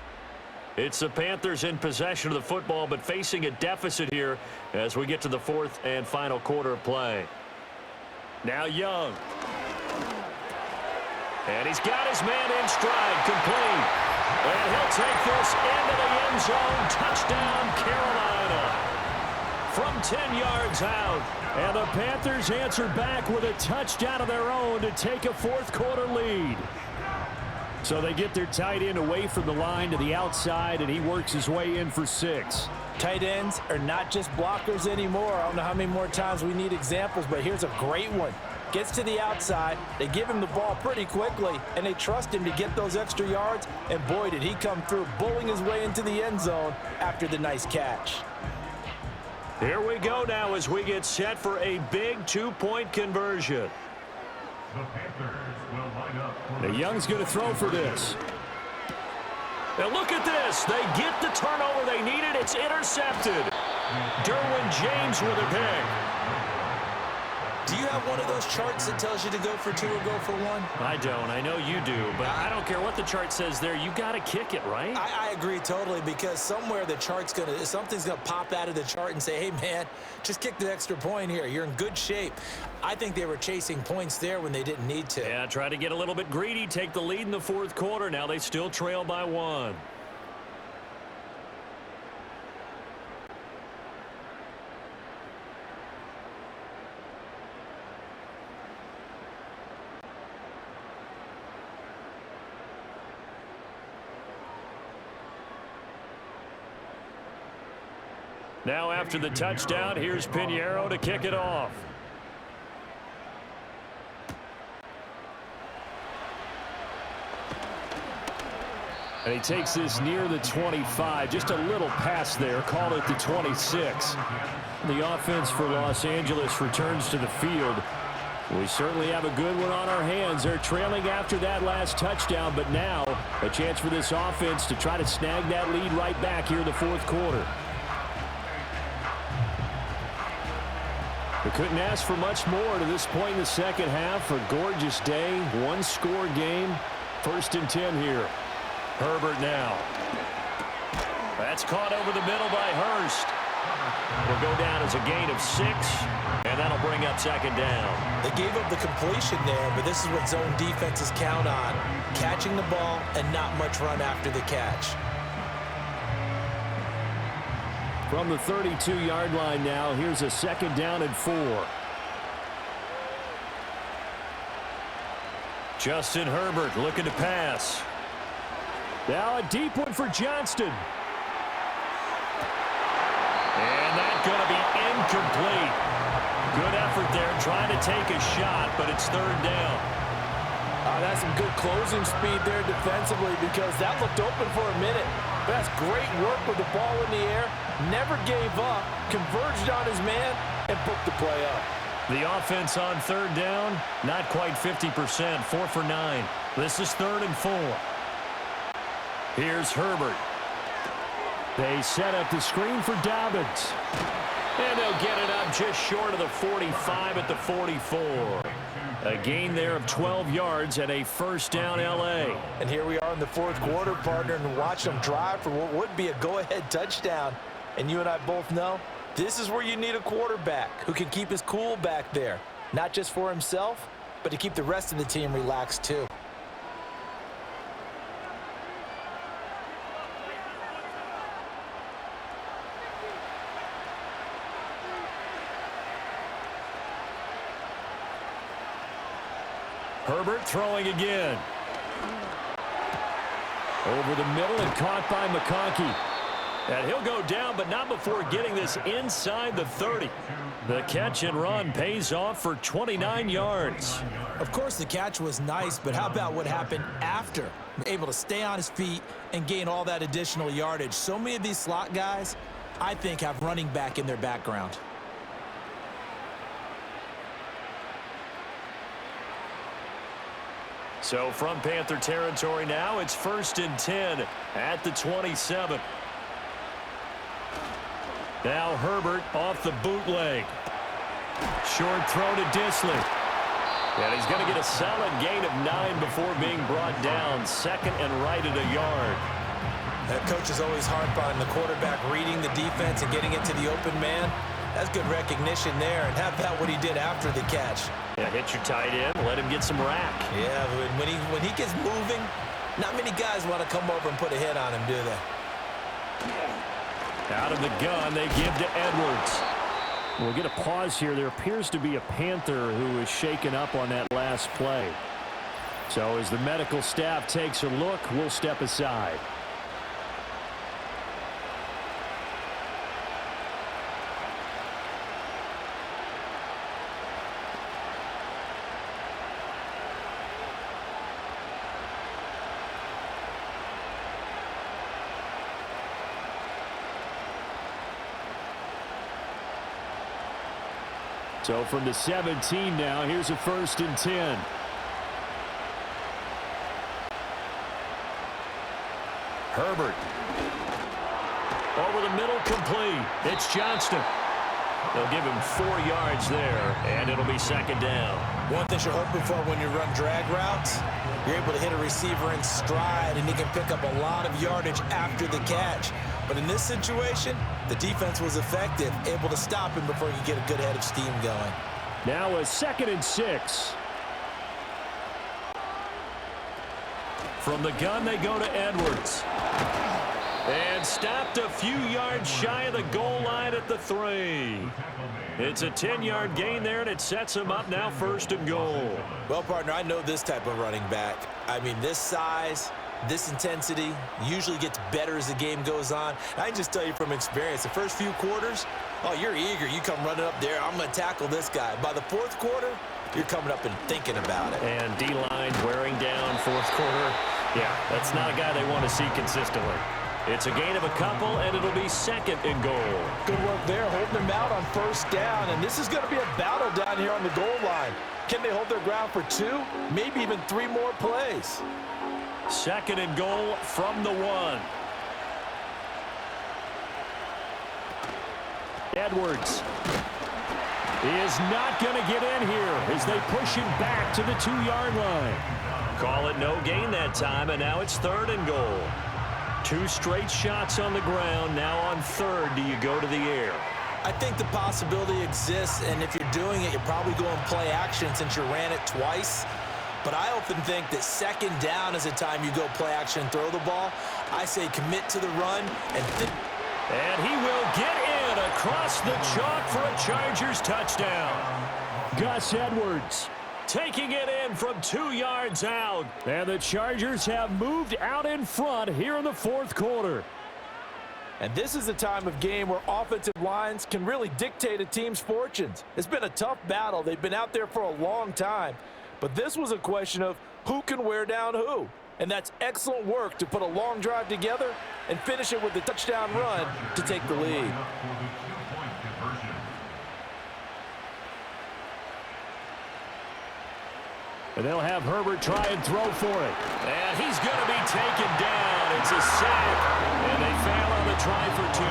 It's the Panthers in possession of the football, but facing a deficit here as we get to the 4th and final quarter of play. Now Young. And he's got his man in stride, complete. And he'll take this into the end zone. Touchdown, Carolina. From 10 yards out. And the Panthers answer back with a touchdown of their own to take a 4th quarter lead. So they get their tight end away from the line to the outside, and he works his way in for 6. Tight ends are not just blockers anymore. I don't know how many more times we need examples, but here's a great one. Gets to the outside, they give him the ball pretty quickly, and they trust him to get those extra yards, and boy, did he come through, bullying his way into the end zone after the nice catch. Here we go now as we get set for a big 2-point conversion. Now Young's going to throw for this. Now look at this. They get the turnover they needed. It's intercepted. Derwin James with a pick. Do you have one of those charts that tells you to go for 2 or go for 1? I don't. I know you do, but I don't care what the chart says there. You got to kick it, right? I agree totally, because somewhere the chart's something's gonna pop out of the chart and say, hey man, just kick the extra point here. You're in good shape. I think they were chasing points there when they didn't need to. Yeah, try to get a little bit greedy, take the lead in the 4th quarter. Now they still trail by 1. Now after the touchdown, here's Pinheiro to kick it off. And he takes this near the 25. Just a little pass there. Call it the 26. The offense for Los Angeles returns to the field. We certainly have a good one on our hands. They're trailing after that last touchdown, but now a chance for this offense to try to snag that lead right back here in the 4th quarter. We couldn't ask for much more to this point in the 2nd half. A gorgeous day, 1-score game. 1st and 10 here. Herbert now. That's caught over the middle by Hurst. Will go down as a gain of 6, and that'll bring up 2nd down. They gave up the completion there, but this is what zone defenses count on. Catching the ball and not much run after the catch. From the 32-yard line now, here's a 2nd down and 4. Justin Herbert looking to pass. Now a deep one for Johnston. And that's going to be incomplete. Good effort there trying to take a shot, but it's 3rd down. That's some good closing speed there defensively, because that looked open for a minute. That's great work with the ball in the air. Never gave up, converged on his man, and booked the play up. The offense on third down, not quite 50%, 4 for 9. This is 3rd and 4. Here's Herbert. They set up the screen for Dobbins. And they'll get it up just short of the 45 at the 44. A gain there of 12 yards and a first down L.A. And here we are in the 4th quarter, partner, and watch them drive for what would be a go-ahead touchdown. And you and I both know this is where you need a quarterback who can keep his cool back there, not just for himself, but to keep the rest of the team relaxed too. Herbert throwing again. Over the middle and caught by McConkey. And he'll go down, but not before getting this inside the 30. The catch and run pays off for 29 yards. Of course, the catch was nice, but how about what happened after? Able to stay on his feet and gain all that additional yardage. So many of these slot guys, I think, have running back in their background. So from Panther territory now, it's 1st and 10 at the 27. Now Herbert off the bootleg. Short throw to Disley. And he's going to get a solid gain of 9 before being brought down. 2nd and right at a yard. That coach is always hard on the quarterback reading the defense and getting it to the open man. That's good recognition there. And how about what he did after the catch? Yeah, hit your tight end, let him get some rack. Yeah, when he gets moving, not many guys want to come over and put a hit on him, do they? Out of the gun, they give to Edwards. We'll get a pause here. There appears to be a Panther who is shaken up on that last play. So as the medical staff takes a look, we'll step aside. So from the 17 now, here's a 1st and 10. Herbert. Over the middle, complete. It's Johnston. They'll give him 4 yards there, and it'll be 2nd down. One thing you're hoping for when you run drag routes, you're able to hit a receiver in stride, and he can pick up a lot of yardage after the catch. But in this situation, the defense was effective, able to stop him before he could get a good head of steam going. Now a 2nd and 6. From the gun, they go to Edwards. And stopped a few yards shy of the goal line at the 3. It's a 10-yard gain there, and it sets him up now 1st and goal. Well, partner, I know this type of running back. I mean, this size, this intensity usually gets better as the game goes on. I can just tell you from experience, the first few quarters, oh, you're eager. You come running up there, I'm going to tackle this guy. By the 4th quarter, you're coming up and thinking about it. And D-line wearing down 4th quarter. Yeah, that's not a guy they want to see consistently. It's a gain of a couple, and it'll be 2nd and goal. Good work there, holding them out on 1st down, and this is going to be a battle down here on the goal line. Can they hold their ground for 2, maybe even 3 more plays? 2nd and goal from the 1. Edwards is not going to get in here as they push him back to the 2-yard line. Call it no gain that time, and now it's 3rd and goal. 2 straight shots on the ground. Now on 3rd, do you go to the air? I think the possibility exists, and if you're doing it, you're probably going play action since you ran it twice. But I often think that 2nd down is a time you go play action and throw the ball. I say commit to the run. And he will get in across the chalk for a Chargers touchdown. Gus Edwards taking it in from 2 yards out. And the Chargers have moved out in front here in the 4th quarter. And this is a time of game where offensive lines can really dictate a team's fortunes. It's been a tough battle. They've been out there for a long time. But this was a question of who can wear down who. And that's excellent work to put a long drive together and finish it with a touchdown run to take the lead. And they'll have Herbert try and throw for it. And he's going to be taken down. It's a sack. And they fail on the try for 2.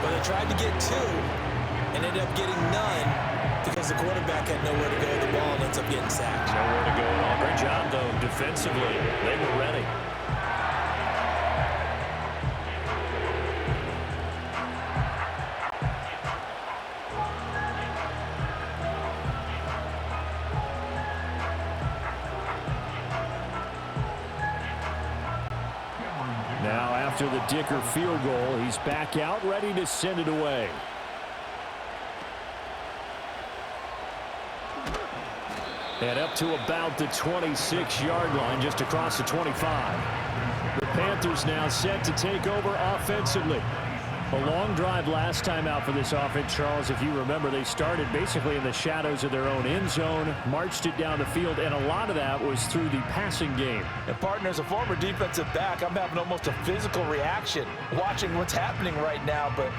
Well, they tried to get 2 and ended up getting none because the quarterback had nowhere to go with the ball and ends up getting sacked. Nowhere to go at all. Great job, though, defensively. They were ready. Now, after the Dicker field goal, he's back out, ready to send it away. And up to about the 26-yard line, just across the 25. The Panthers now set to take over offensively. A long drive last time out for this offense, Charles. If you remember, they started basically in the shadows of their own end zone, marched it down the field, and a lot of that was through the passing game. And partner, as a former defensive back, I'm having almost a physical reaction watching what's happening right now. But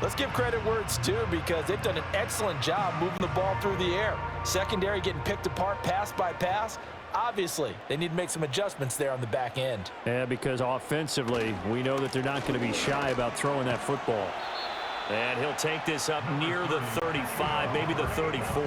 let's give credit where it's due, because they've done an excellent job moving the ball through the air. Secondary getting picked apart pass by pass. Obviously, they need to make some adjustments there on the back end. Yeah, because offensively, we know that they're not going to be shy about throwing that football. And he'll take this up near the 35, maybe the 34.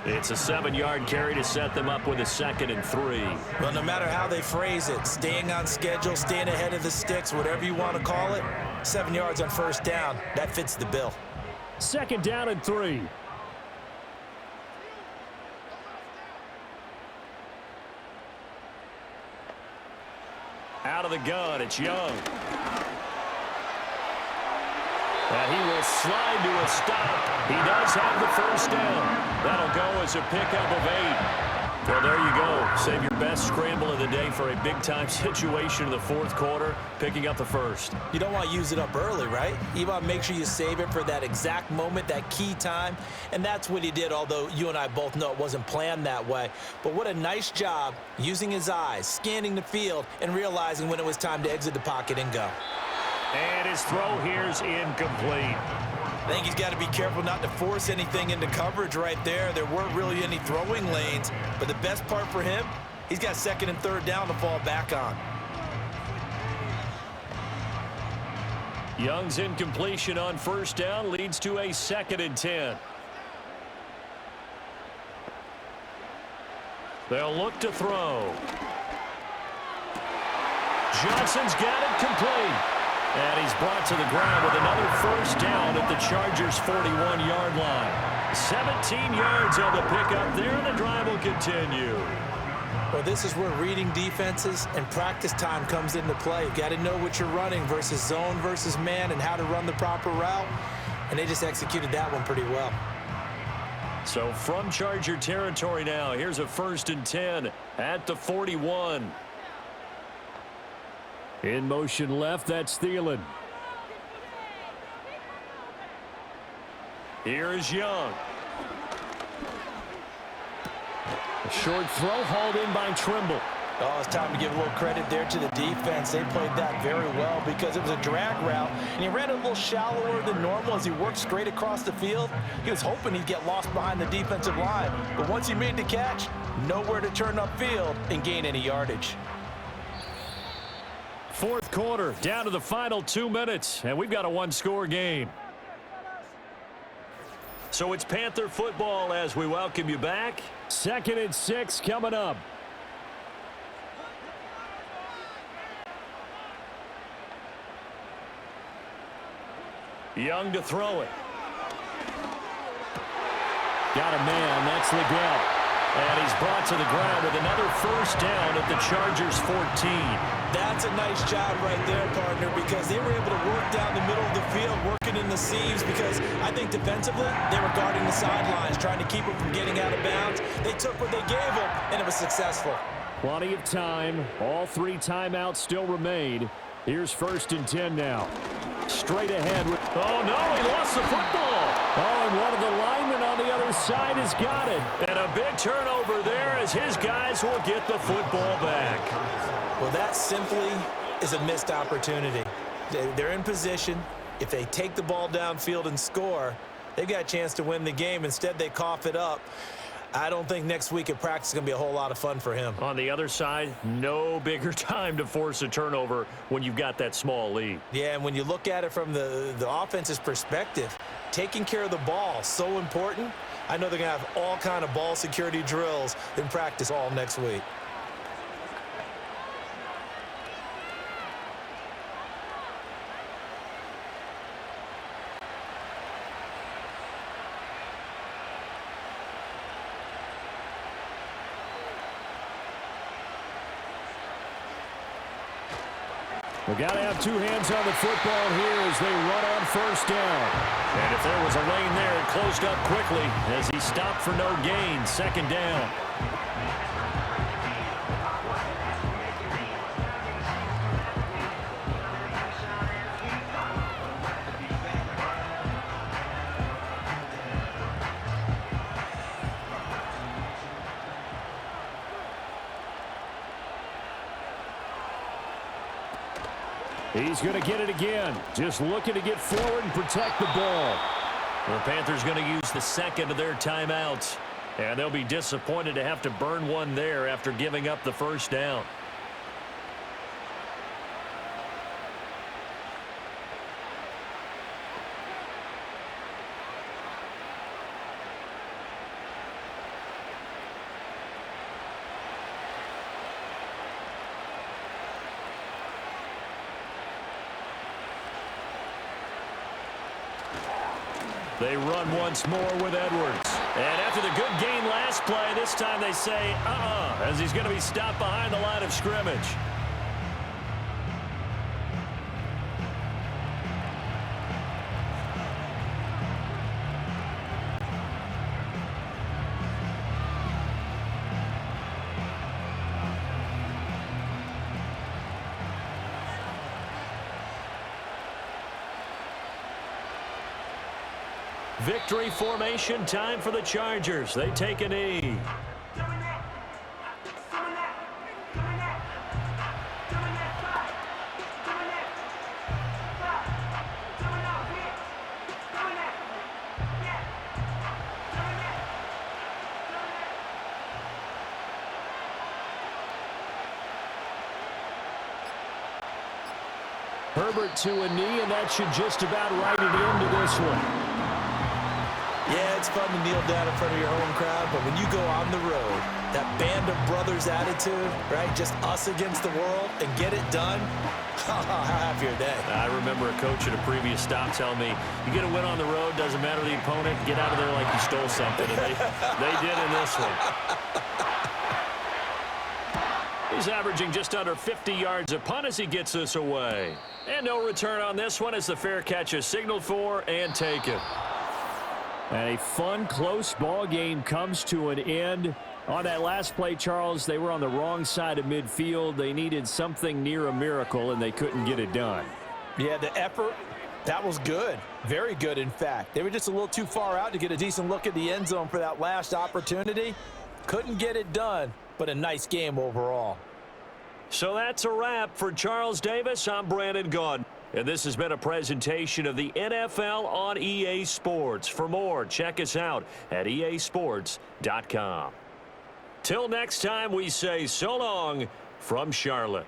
It's a 7-yard carry to set them up with a 2nd and 3. Well, no matter how they phrase it, staying on schedule, staying ahead of the sticks, whatever you want to call it, 7 yards on first down, that fits the bill. 2nd down and 3. Out of the gun, it's Young. And he will slide to a stop. He does have the first down. That'll go as a pickup of 8. Well, there you go. Save your best scramble of the day for a big-time situation in the 4th quarter, picking up the first. You don't want to use it up early, right? You want to make sure you save it for that exact moment, that key time. And that's what he did, although you and I both know it wasn't planned that way. But what a nice job using his eyes, scanning the field, and realizing when it was time to exit the pocket and go. And his throw here's incomplete. I think he's got to be careful not to force anything into coverage right there. There weren't really any throwing lanes, but the best part for him, he's got 2nd and 3rd down to fall back on. Young's incompletion on first down leads to a 2nd and 10. They'll look to throw. Johnson's got it complete. And he's brought to the ground with another first down at the Chargers' 41-yard line. 17 yards on the pickup there, and the drive will continue. Well, this is where reading defenses and practice time comes into play. You've got to know what you're running versus zone versus man and how to run the proper route. And they just executed that one pretty well. So from Charger territory now, here's a 1st and 10 at the 41. In motion left, that's Thielen. Here's Young. A short throw hauled in by Trimble. Oh, it's time to give a little credit there to the defense. They played that very well because it was a drag route, and he ran a little shallower than normal as he worked straight across the field. He was hoping he'd get lost behind the defensive line, but once he made the catch, nowhere to turn upfield and gain any yardage. 4th quarter, down to the final 2 minutes, and we've got a 1-score game. So it's Panther football as we welcome you back. 2nd and 6 coming up. Young to throw it. Got a man, that's Leggett. And he's brought to the ground with another first down at the Chargers' 14. That's a nice job right there, partner, because they were able to work down the middle of the field, working in the seams, because I think defensively they were guarding the sidelines, trying to keep them from getting out of bounds. They took what they gave them, and it was successful. Plenty of time. All 3 timeouts still remain. Here's 1st and 10 now. Straight ahead. Oh, no, he lost the football. Oh, and one of the linemen on the other side has got it. And a big turnover there as his guys will get the football back. Well, that simply is a missed opportunity. They're in position. If they take the ball downfield and score, they've got a chance to win the game. Instead, they cough it up. I don't think next week at practice is going to be a whole lot of fun for him. On the other side, no bigger time to force a turnover when you've got that small lead. Yeah, and when you look at it from the offense's perspective, taking care of the ball, so important. I know they're going to have all kind of ball security drills in practice all next week. We've got to have two hands on the football here as they run on first down. And if there was a lane there, it closed up quickly as he stopped for no gain. Second down. He's going to get it again. Just looking to get forward and protect the ball. The Panthers going to use the second of their timeouts. And they'll be disappointed to have to burn one there after giving up the first down. They run once more with Edwards. And after the good gain last play, this time they say, as he's going to be stopped behind the line of scrimmage. Victory formation time for the Chargers. They take a knee. Herbert to a knee, and that should just about write it into this one. Yeah, it's fun to kneel down in front of your home crowd, but when you go on the road, that band of brothers attitude, right, just us against the world, and get it done, how happy are they? I remember a coach at a previous stop telling me, you get a win on the road, doesn't matter the opponent, get out of there like you stole something, and they did in this one. He's averaging just under 50 yards a punt as he gets this away. And no return on this one as the fair catch is signaled for and taken. And a fun, close ball game comes to an end. On that last play, Charles, they were on the wrong side of midfield. They needed something near a miracle, and they couldn't get it done. Yeah, the effort, that was good. Very good, in fact. They were just a little too far out to get a decent look at the end zone for that last opportunity. Couldn't get it done, but a nice game overall. So that's a wrap for Charles Davis. I'm Brandon Gaudin. And this has been a presentation of the NFL on EA Sports. For more, check us out at easports.com. Till next time, we say so long from Charlotte.